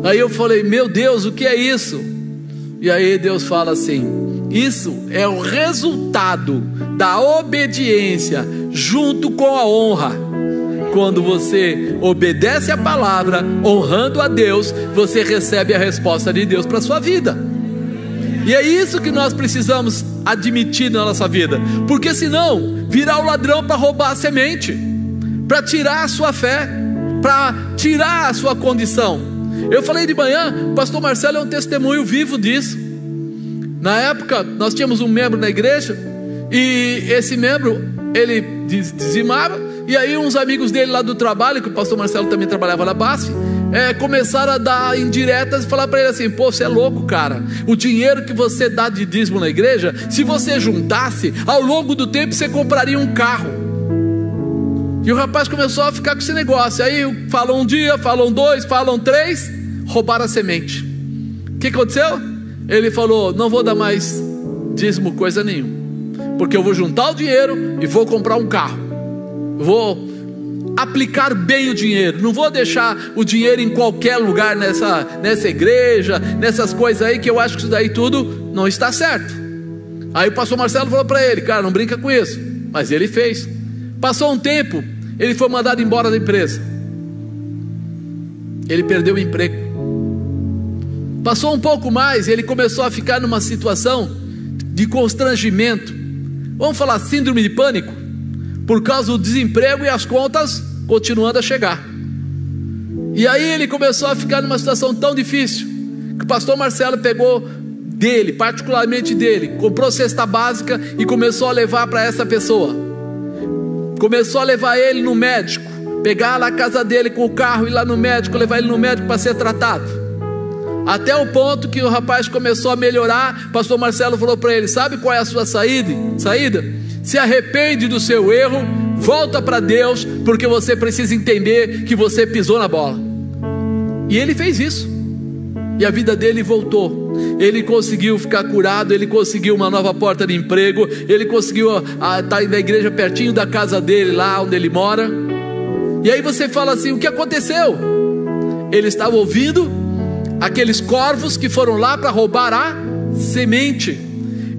Aí eu falei, meu Deus, o que é isso? E aí Deus fala assim, isso é o resultado da obediência junto com a honra. Quando você obedece a palavra, honrando a Deus, você recebe a resposta de Deus para a sua vida. E é isso que nós precisamos admitir na nossa vida, porque senão virá o ladrão para roubar a semente, para tirar a sua fé, para tirar a sua condição. Eu falei de manhã, o pastor Marcelo é um testemunho vivo disso. Na época nós tínhamos um membro na igreja, e esse membro, ele dizimava, e aí uns amigos dele lá do trabalho, que o pastor Marcelo também trabalhava na BASF, começaram a dar indiretas e falar para ele assim, pô, você é louco, cara, o dinheiro que você dá de dízimo na igreja, se você juntasse, ao longo do tempo você compraria um carro. E o rapaz começou a ficar com esse negócio. Aí falam um dia, falam dois, falam três, roubaram a semente. O que aconteceu? Ele falou, não vou dar mais dízimo coisa nenhuma, porque eu vou juntar o dinheiro e vou comprar um carro, vou aplicar bem o dinheiro, não vou deixar o dinheiro em qualquer lugar nessa igreja, nessas coisas aí, que eu acho que isso daí tudo não está certo. Aí o pastor Marcelo falou para ele, cara, não brinca com isso. Mas ele fez. Passou um tempo, ele foi mandado embora da empresa. ele perdeu o emprego. Passou um pouco mais, ele começou a ficar numa situação de constrangimento, vamos falar síndrome de pânico, por causa do desemprego e as contas continuando a chegar. E aí ele começou a ficar numa situação tão difícil, que o pastor Marcelo pegou dele, particularmente dele, comprou cesta básica e começou a levar para essa pessoa. Começou a levar ele no médico, pegar lá a casa dele com o carro, ir lá no médico, levar ele no médico para ser tratado. Até o ponto que o rapaz começou a melhorar. O pastor Marcelo falou para ele: sabe qual é a sua saída? Se arrepende do seu erro, volta para Deus, porque você precisa entender que você pisou na bola. E ele fez isso, e a vida dele voltou. Ele conseguiu ficar curado, ele conseguiu uma nova porta de emprego, ele conseguiu estar na igreja pertinho da casa dele, lá onde ele mora. E aí você fala assim: o que aconteceu? Ele estava ouvindo aqueles corvos que foram lá para roubar a semente.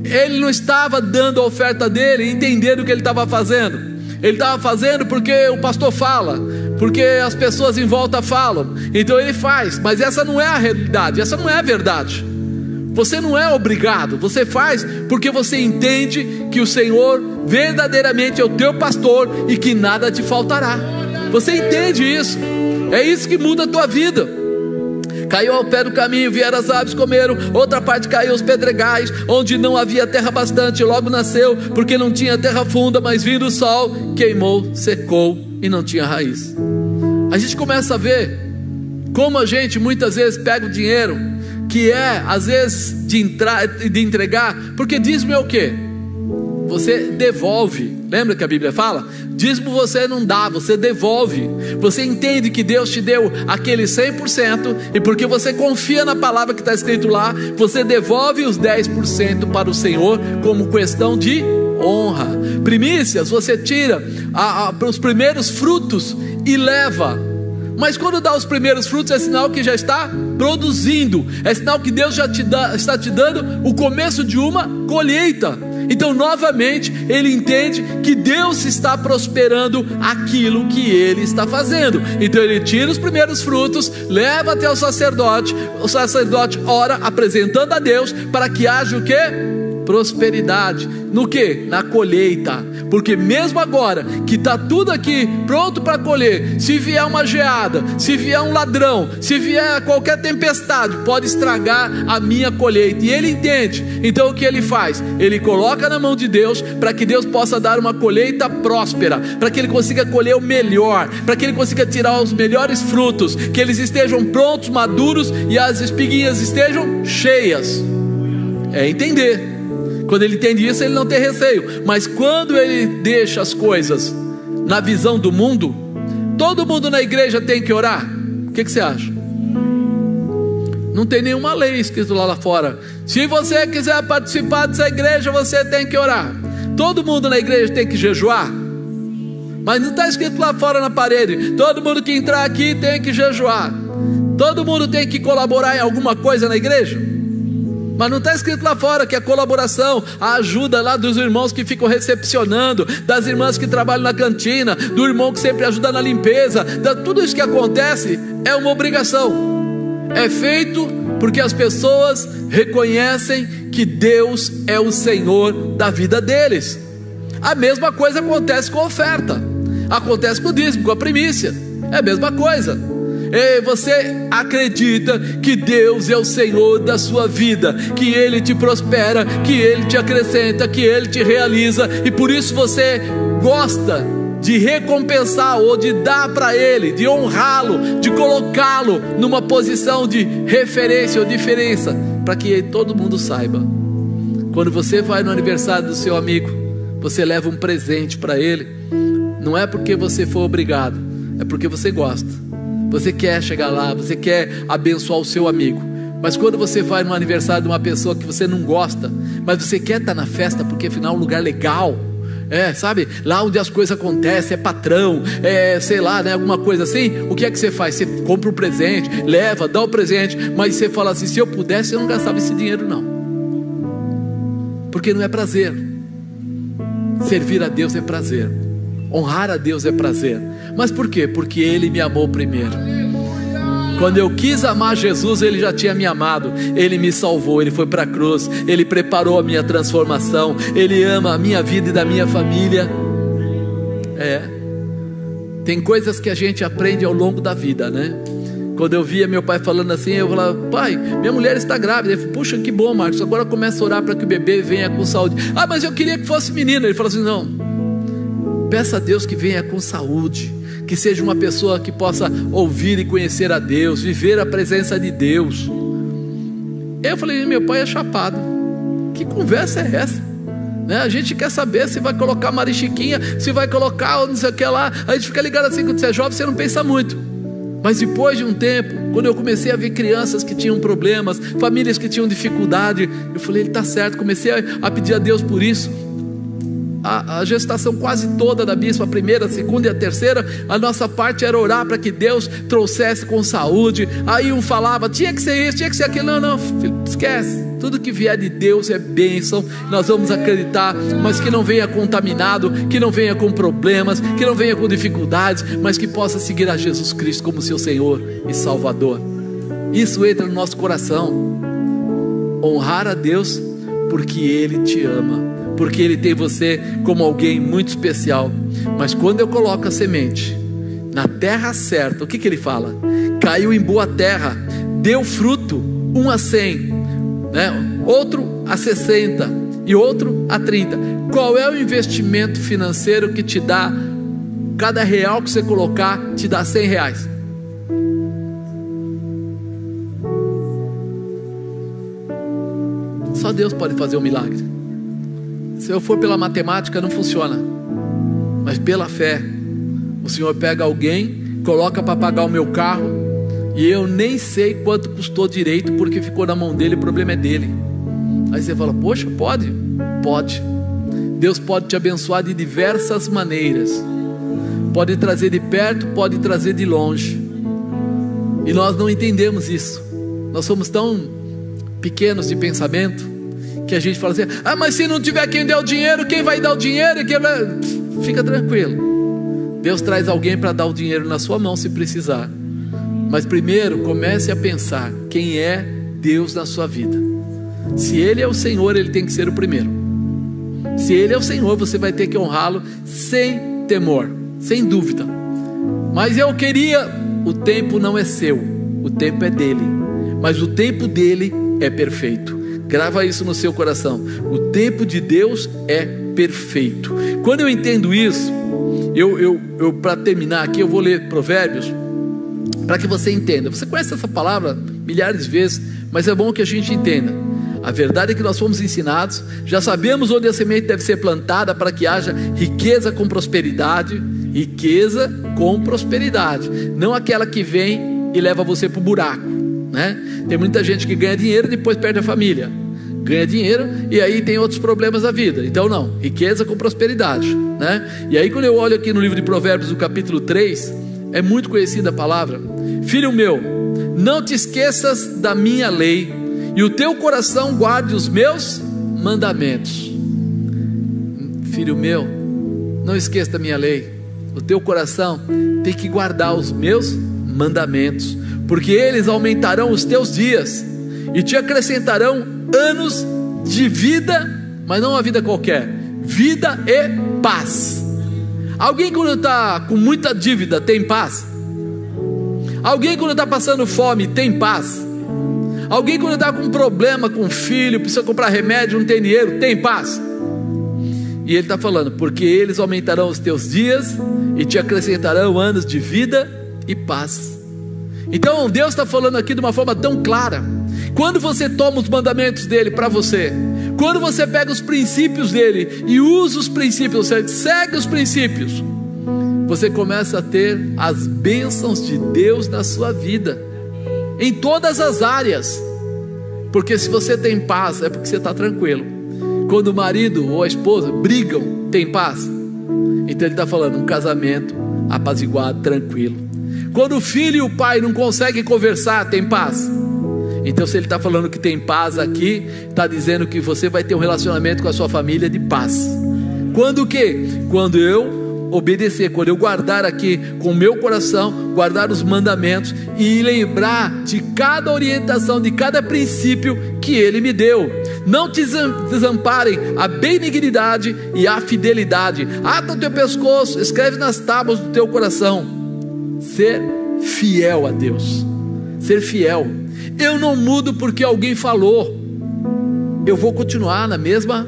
Ele não estava dando a oferta dele, entendendo o que ele estava fazendo. Ele estava fazendo porque o pastor fala, porque as pessoas em volta falam, então ele faz. Mas essa não é a realidade, essa não é a verdade. Você não é obrigado, você faz porque você entende que o Senhor verdadeiramente é o teu pastor e que nada te faltará. Você entende isso, é isso que muda a tua vida. Caiu ao pé do caminho, vieram as aves, comeram. Outra parte caiu aos pedregais, onde não havia terra bastante. Logo nasceu, porque não tinha terra funda, mas vindo o sol, queimou, secou e não tinha raiz. A gente começa a ver como a gente muitas vezes pega o dinheiro, que é às vezes de entregar, porque dízimo é o quê? Você devolve. Lembra que a Bíblia fala? Dízimo você não dá, você devolve. Você entende que Deus te deu aquele 100%, e porque você confia na palavra que está escrito lá, você devolve os 10% para o Senhor, como questão de honra. Primícias você tira os primeiros frutos e leva. Mas quando dá os primeiros frutos, é sinal que já está produzindo, é sinal que Deus já está te dando o começo de uma colheita. Então novamente ele entende que Deus está prosperando aquilo que ele está fazendo. Então ele tira os primeiros frutos, leva até o sacerdote ora apresentando a Deus, para que haja o quê? Prosperidade. No que? Na colheita. Porque mesmo agora que está tudo aqui pronto para colher, se vier uma geada, se vier um ladrão, se vier qualquer tempestade, pode estragar a minha colheita. E ele entende. Então o que ele faz? Ele coloca na mão de Deus, para que Deus possa dar uma colheita próspera, para que ele consiga colher o melhor, para que ele consiga tirar os melhores frutos, que eles estejam prontos, maduros, e as espiguinhas estejam cheias. É entender. Quando ele entende isso, ele não tem receio. Mas quando ele deixa as coisas na visão do mundo, todo mundo na igreja tem que orar. O que você acha? Não tem nenhuma lei escrito lá fora: se você quiser participar dessa igreja, você tem que orar. Todo mundo na igreja tem que jejuar. Mas não está escrito lá fora na parede: todo mundo que entrar aqui tem que jejuar. Todo mundo tem que colaborar em alguma coisa na igreja. Mas não está escrito lá fora que a colaboração, a ajuda lá dos irmãos que ficam recepcionando, das irmãs que trabalham na cantina, do irmão que sempre ajuda na limpeza, tudo isso que acontece é uma obrigação. É feito porque as pessoas reconhecem que Deus é o Senhor da vida deles. A mesma coisa acontece com a oferta, acontece com o dízimo, com a primícia. É a mesma coisa. Você acredita que Deus é o Senhor da sua vida, que Ele te prospera, que Ele te acrescenta, que Ele te realiza, e por isso você gosta de recompensar ou de dar para Ele, de honrá-lo, de colocá-lo numa posição de referência ou diferença, para que todo mundo saiba. Quando você vai no aniversário do seu amigo, você leva um presente para ele, não é porque você foi obrigado, é porque você gosta. Você quer chegar lá, você quer abençoar o seu amigo. Mas quando você vai no aniversário de uma pessoa que você não gosta, mas você quer estar na festa porque afinal é um lugar legal, sabe, lá onde as coisas acontecem, é patrão, sei lá, né, alguma coisa assim, o que é que você faz? Você compra um presente, leva, dá o presente, mas você fala assim: se eu pudesse eu não gastava esse dinheiro não, porque não é prazer. Servir a Deus é prazer, honrar a Deus é prazer. Mas por quê? Porque Ele me amou primeiro. Quando eu quis amar Jesus, Ele já tinha me amado. Ele me salvou, Ele foi para a cruz, Ele preparou a minha transformação, Ele ama a minha vida e da minha família. Tem coisas que a gente aprende ao longo da vida, né? Quando eu via meu pai falando assim, eu falava: pai, minha mulher está grávida. Ele falou: puxa, que bom, Marcos, agora começa a orar para que o bebê venha com saúde. Ah, mas eu queria que fosse menino. Ele falou assim: não, peça a Deus que venha com saúde, que seja uma pessoa que possa ouvir e conhecer a Deus, viver a presença de Deus. Eu falei: meu pai é chapado, que conversa é essa? A gente quer saber se vai colocar Marichiquinha, se vai colocar não sei o que lá. A gente fica ligado assim, quando você é jovem você não pensa muito. Mas depois de um tempo, quando eu comecei a ver crianças que tinham problemas, famílias que tinham dificuldade, eu falei: ele está certo. Comecei a pedir a Deus por isso. A gestação quase toda da bispa, a primeira, a segunda e a terceira, a nossa parte era orar para que Deus trouxesse com saúde. Aí um falava: tinha que ser isso, tinha que ser aquilo. Não, filho, esquece. Tudo que vier de Deus é bênção, nós vamos acreditar, mas que não venha contaminado, que não venha com problemas, que não venha com dificuldades, mas que possa seguir a Jesus Cristo como seu Senhor e Salvador. Isso entra no nosso coração. Honrar a Deus porque Ele te ama, porque Ele tem você como alguém muito especial. Mas quando eu coloco a semente na terra certa, o que Ele fala? Caiu em boa terra, deu fruto, 1 a 100, outro a 60 e outro a 30. Qual é o investimento financeiro que te dá, cada real que você colocar te dá 100 reais? Só Deus pode fazer um milagre. Se eu for pela matemática não funciona, mas pela fé. O Senhor pega alguém, coloca para pagar o meu carro, e eu nem sei quanto custou direito, porque ficou na mão dele, o problema é dele. Aí você fala: poxa, pode? Pode. Deus pode te abençoar de diversas maneiras. Pode trazer de perto, pode trazer de longe. E nós não entendemos isso. Nós somos tão pequenos de pensamento que a gente fala assim: ah, mas se não tiver quem dê o dinheiro, quem vai dar o dinheiro? Fica tranquilo, Deus traz alguém para dar o dinheiro na sua mão se precisar. Mas primeiro comece a pensar quem é Deus na sua vida. Se Ele é o Senhor, Ele tem que ser o primeiro. Se Ele é o Senhor, você vai ter que honrá-lo sem temor, sem dúvida. Mas eu queria, o tempo não é seu, o tempo é dele, mas o tempo dele é perfeito. Grava isso no seu coração: o tempo de Deus é perfeito. Quando eu entendo isso, eu para terminar aqui, eu vou ler Provérbios, para que você entenda. Você conhece essa palavra milhares de vezes, mas é bom que a gente entenda. A verdade é que nós fomos ensinados, já sabemos onde a semente deve ser plantada para que haja riqueza com prosperidade. Riqueza com prosperidade, não aquela que vem e leva você para o buraco, Tem muita gente que ganha dinheiro e depois perde a família, ganha dinheiro e aí tem outros problemas da vida. Então não, riqueza com prosperidade, E aí quando eu olho aqui no livro de Provérbios, no capítulo 3, é muito conhecida a palavra: filho meu, não te esqueças da minha lei, e o teu coração guarde os meus mandamentos. Filho meu, não esqueça da minha lei. O teu coração tem que guardar os meus mandamentos, porque eles aumentarão os teus dias e te acrescentarão anos de vida, mas não uma vida qualquer, vida e paz. Alguém quando está com muita dívida tem paz? Alguém quando está passando fome tem paz? Alguém quando está com problema com filho, precisa comprar remédio, não tem dinheiro, tem paz? E ele está falando: porque eles aumentarão os teus dias e te acrescentarão anos de vida e paz. Então Deus está falando aqui de uma forma tão clara. Quando você toma os mandamentos dele para você, quando você pega os princípios dele e usa os princípios, você segue os princípios, você começa a ter as bênçãos de Deus na sua vida, em todas as áreas. Porque se você tem paz, é porque você está tranquilo. Quando o marido ou a esposa brigam, tem paz? Então ele está falando um casamento apaziguado, tranquilo. Quando o filho e o pai não conseguem conversar, tem paz? Então se ele está falando que tem paz aqui, está dizendo que você vai ter um relacionamento com a sua família de paz. Quando o quê? Quando eu obedecer, quando eu guardar aqui com o meu coração, guardar os mandamentos e lembrar de cada orientação, de cada princípio que Ele me deu. Não te desamparem a benignidade e a fidelidade. Ata o teu pescoço, escreve nas tábuas do teu coração. Ser fiel a Deus, ser fiel. Eu não mudo porque alguém falou, eu vou continuar na mesma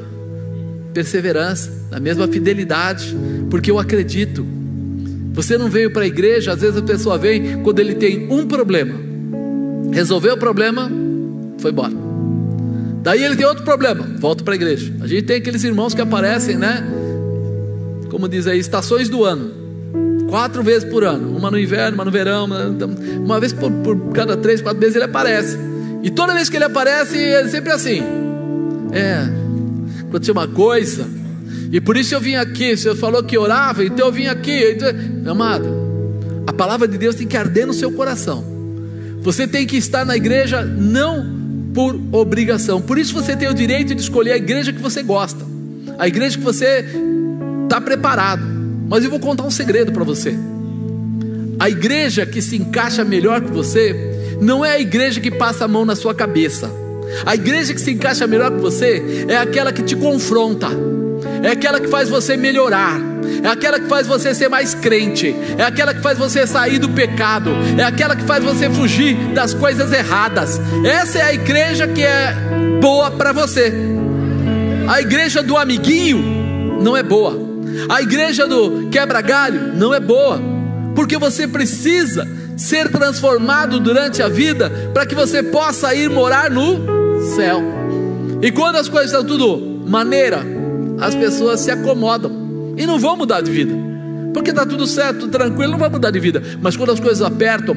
perseverança, na mesma fidelidade, porque eu acredito. Você não veio para a igreja, às vezes a pessoa vem quando ele tem um problema, resolveu o problema, foi embora. Daí ele tem outro problema, volta para a igreja. A gente tem aqueles irmãos que aparecem, né? Como diz aí, estações do ano, 4 vezes por ano, uma no inverno, uma no verão, uma vez por cada 3, 4 meses ele aparece. E toda vez que ele aparece, é sempre assim. Aconteceu uma coisa, e por isso eu vim aqui. O Senhor falou que orava, então eu vim aqui. Meu amado, a palavra de Deus tem que arder no seu coração. Você tem que estar na igreja não por obrigação. Por isso você tem o direito de escolher a igreja que você gosta, a igreja que você está preparado. Mas eu vou contar um segredo para você. A igreja que se encaixa melhor que você não é a igreja que passa a mão na sua cabeça. A igreja que se encaixa melhor com você é aquela que te confronta, é aquela que faz você melhorar, é aquela que faz você ser mais crente, é aquela que faz você sair do pecado, é aquela que faz você fugir das coisas erradas. Essa é a igreja que é boa para você. A igreja do amiguinho não é boa, a igreja do quebra-galho não é boa, porque você precisa ser transformado durante a vida para que você possa ir morar no céu. E quando as coisas estão tudo maneira, as pessoas se acomodam e não vão mudar de vida, porque está tudo certo, tudo tranquilo, não vai mudar de vida. Mas quando as coisas apertam,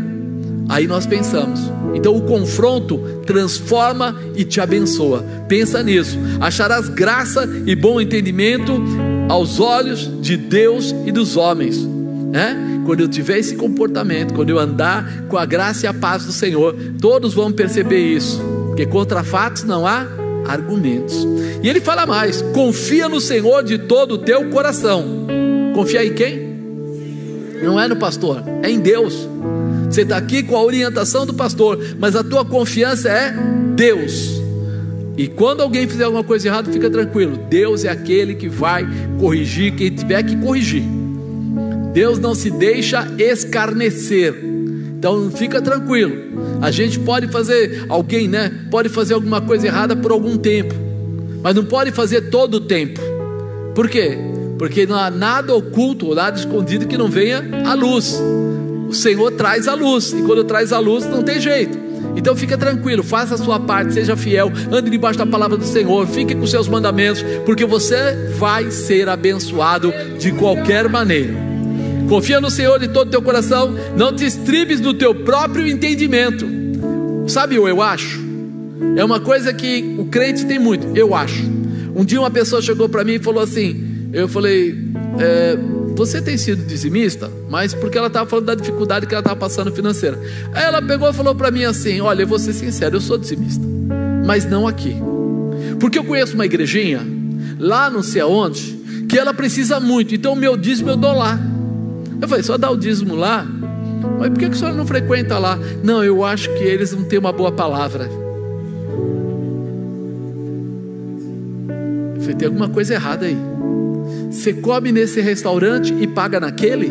aí nós pensamos. Então o confronto transforma e te abençoa. Pensa nisso. Acharás graça e bom entendimento aos olhos de Deus e dos homens, né? Quando eu tiver esse comportamento, quando eu andar com a graça e a paz do Senhor, todos vão perceber isso, porque contra fatos não há argumentos. E ele fala mais: confia no Senhor de todo o teu coração. Confia em quem? Não é no pastor, é em Deus. Você está aqui com a orientação do pastor, mas a tua confiança é Deus. E quando alguém fizer alguma coisa errada, fica tranquilo, Deus é aquele que vai corrigir quem tiver que corrigir. Deus não se deixa escarnecer. Então fica tranquilo. A gente pode fazer, alguém, né, pode fazer alguma coisa errada por algum tempo, mas não pode fazer todo o tempo. Por quê? Porque não há nada oculto ou nada escondido que não venha à luz. O Senhor traz a luz, e quando traz a luz não tem jeito. Então fica tranquilo, faça a sua parte, seja fiel, ande debaixo da palavra do Senhor, fique com seus mandamentos, porque você vai ser abençoado de qualquer maneira. Confia no Senhor de todo o teu coração, não te estribes no teu próprio entendimento. Sabe o eu acho? É uma coisa que o crente tem muito, eu acho. Um dia uma pessoa chegou para mim e falou assim, eu falei, você tem sido dizimista? Mas porque ela estava falando da dificuldade que ela estava passando financeira. Aí ela pegou e falou para mim assim, olha, eu vou ser sincero, eu sou dizimista, mas não aqui, porque eu conheço uma igrejinha lá não sei aonde, que ela precisa muito, então o meu dízimo eu dou lá. Eu falei, só dá o dízimo lá? Mas por que a senhora não frequenta lá? Não, eu acho que eles não têm uma boa palavra. Eu falei, tem alguma coisa errada aí. Você come nesse restaurante e paga naquele?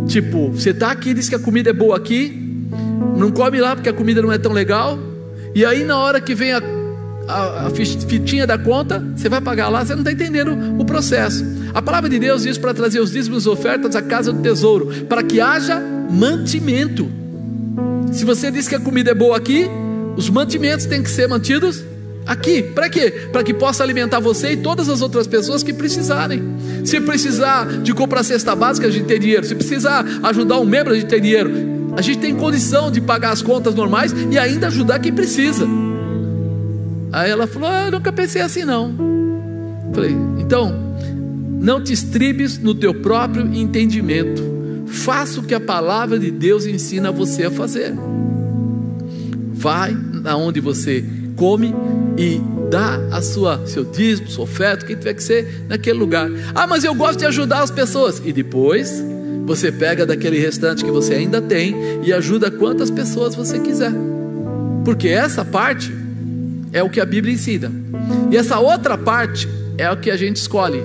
Tipo, você está aqui, diz que a comida é boa aqui, não come lá porque a comida não é tão legal, e aí na hora que vem a fitinha da conta, você vai pagar lá, você não está entendendo o processo. A palavra de Deus diz para trazer os dízimos e ofertas à casa do tesouro, para que haja mantimento. Se você diz que a comida é boa aqui, os mantimentos têm que ser mantidos aqui. Para quê? Para que possa alimentar você e todas as outras pessoas que precisarem. Se precisar de comprar cesta básica, a gente tem dinheiro. Se precisar ajudar um membro, a gente tem dinheiro. A gente tem condição de pagar as contas normais e ainda ajudar quem precisa. Aí ela falou, eu nunca pensei assim não. Falei, então não te estribes no teu próprio entendimento, faça o que a palavra de Deus ensina você a fazer. Vai aonde você come e dá seu dízimo, sua oferta, o que tiver que ser naquele lugar. Ah, mas eu gosto de ajudar as pessoas. E depois você pega daquele restante que você ainda tem e ajuda quantas pessoas você quiser, porque essa parte é o que a Bíblia ensina, e essa outra parte é o que a gente escolhe.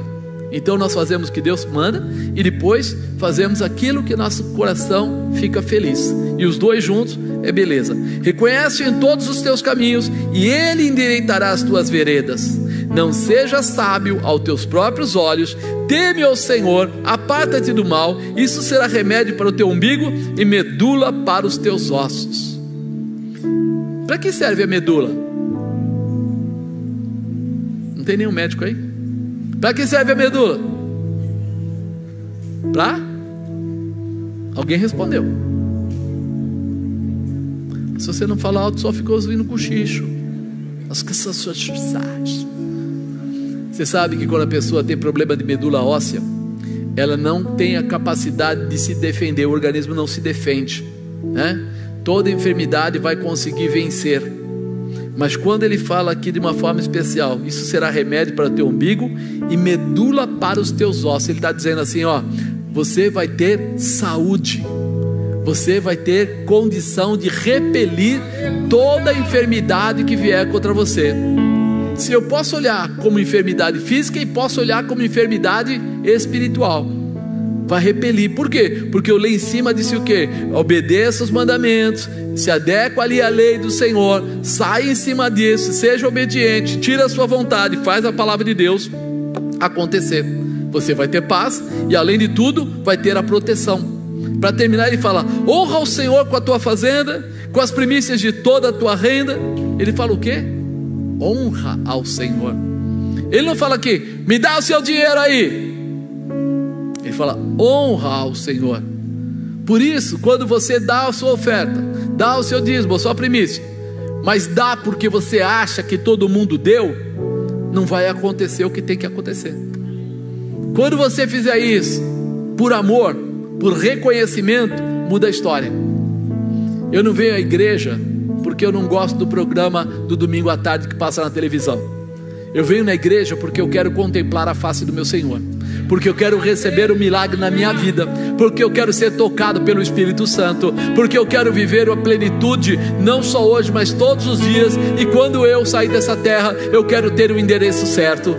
Então nós fazemos o que Deus manda e depois fazemos aquilo que nosso coração fica feliz, e os dois juntos é beleza. Reconhece em todos os teus caminhos e Ele endireitará as tuas veredas. Não seja sábio aos teus próprios olhos, teme ao Senhor, aparta-te do mal. Isso será remédio para o teu umbigo e medula para os teus ossos. Para que serve a medula? Não tem nenhum médico aí? Para que serve a medula? Para? Alguém respondeu. Se você não falar alto, só ficou ouvindo cochicho. Você sabe que quando a pessoa tem problema de medula óssea, ela não tem a capacidade de se defender, o organismo não se defende, né? Toda enfermidade vai conseguir vencer. Mas quando ele fala aqui de uma forma especial, isso será remédio para o teu umbigo e medula para os teus ossos. Ele está dizendo assim, ó, você vai ter saúde, você vai ter condição de repelir toda enfermidade que vier contra você. Se eu posso olhar como enfermidade física e posso olhar como enfermidade espiritual, vai repelir. Por quê? Porque eu lá em cima disse o quê? Obedeça os mandamentos, se adequa ali à lei do Senhor, sai em cima disso, seja obediente, tira a sua vontade, faz a palavra de Deus acontecer. Você vai ter paz e além de tudo vai ter a proteção. Para terminar, ele fala: honra o Senhor com a tua fazenda, com as primícias de toda a tua renda. Ele fala o quê? Honra ao Senhor. Ele não fala aqui, me dá o seu dinheiro aí. Ele fala, honra ao Senhor. Por isso, quando você dá a sua oferta, dá o seu dízimo, a sua primícia, mas dá porque você acha que todo mundo deu, não vai acontecer o que tem que acontecer. Quando você fizer isso por amor, por reconhecimento, muda a história. Eu não venho à igreja porque eu não gosto do programa do domingo à tarde que passa na televisão. Eu venho na igreja porque eu quero contemplar a face do meu Senhor, porque eu quero receber o milagre na minha vida, porque eu quero ser tocado pelo Espírito Santo, porque eu quero viver a plenitude, não só hoje, mas todos os dias. E quando eu sair dessa terra, eu quero ter o endereço certo.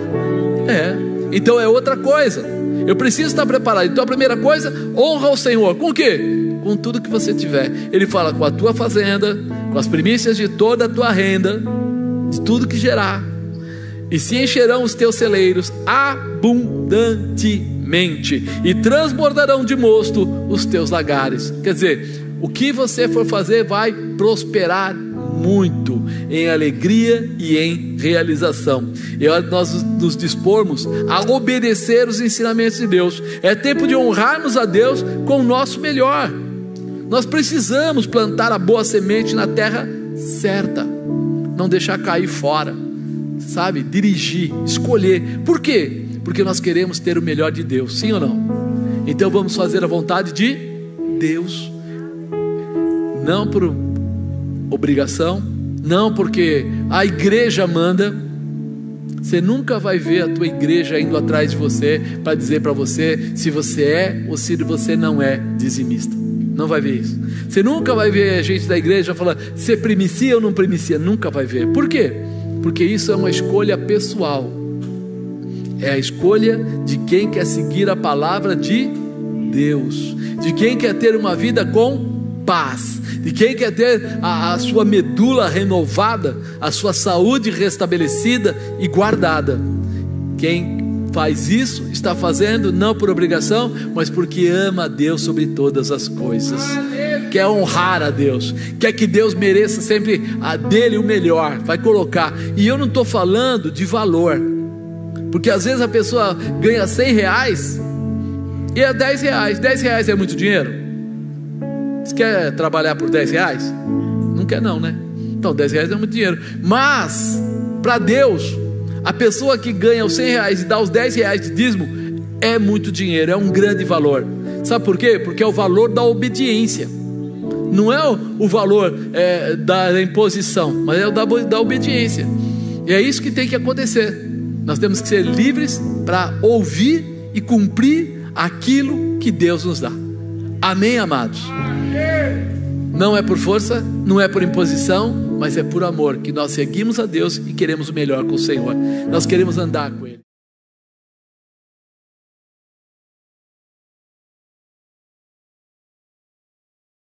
Então é outra coisa. Eu preciso estar preparado. Então a primeira coisa, honra o Senhor. Com o quê? Com tudo que você tiver. Ele fala com a tua fazenda, com as primícias de toda a tua renda, de tudo que gerar. E se encherão os teus celeiros abundantemente, e transbordarão de mosto os teus lagares. Quer dizer, o que você for fazer vai prosperar muito, em alegria e em realização. E é hora de nós nos dispormos a obedecer os ensinamentos de Deus. É tempo de honrarmos a Deus com o nosso melhor. Nós precisamos plantar a boa semente na terra certa, não deixar cair fora, sabe? Dirigir, escolher. Por quê? Porque nós queremos ter o melhor de Deus, sim ou não? Então vamos fazer a vontade de Deus, não por obrigação, não porque a igreja manda. Você nunca vai ver a tua igreja indo atrás de você para dizer para você se você é ou se você não é dizimista. Não vai ver isso. Você nunca vai ver a gente da igreja falando, você primicia ou não primicia? Nunca vai ver. Por quê? Porque isso é uma escolha pessoal. É a escolha de quem quer seguir a palavra de Deus, de quem quer ter uma vida com paz, de quem quer ter a sua medula renovada, a sua saúde restabelecida e guardada. Quem faz isso está fazendo não por obrigação, mas porque ama a Deus sobre todas as coisas, quer honrar a Deus, quer que Deus mereça sempre a dele o melhor, vai colocar. E eu não estou falando de valor, porque às vezes a pessoa ganha 100 reais e é 10 reais. 10 reais é muito dinheiro? Você quer trabalhar por 10 reais? Não quer não, né? Então 10 reais é muito dinheiro. Mas para Deus, a pessoa que ganha os 100 reais e dá os 10 reais de dízimo é muito dinheiro, é um grande valor. Sabe por quê? Porque é o valor da obediência. não é o valor da imposição, mas é o da obediência. E é isso que tem que acontecer. Nós temos que ser livres para ouvir e cumprir aquilo que Deus nos dá. Amém, amados? Não é por força, não é por imposição, mas é por amor que nós seguimos a Deus e queremos o melhor com o Senhor. Nós queremos andar com Ele.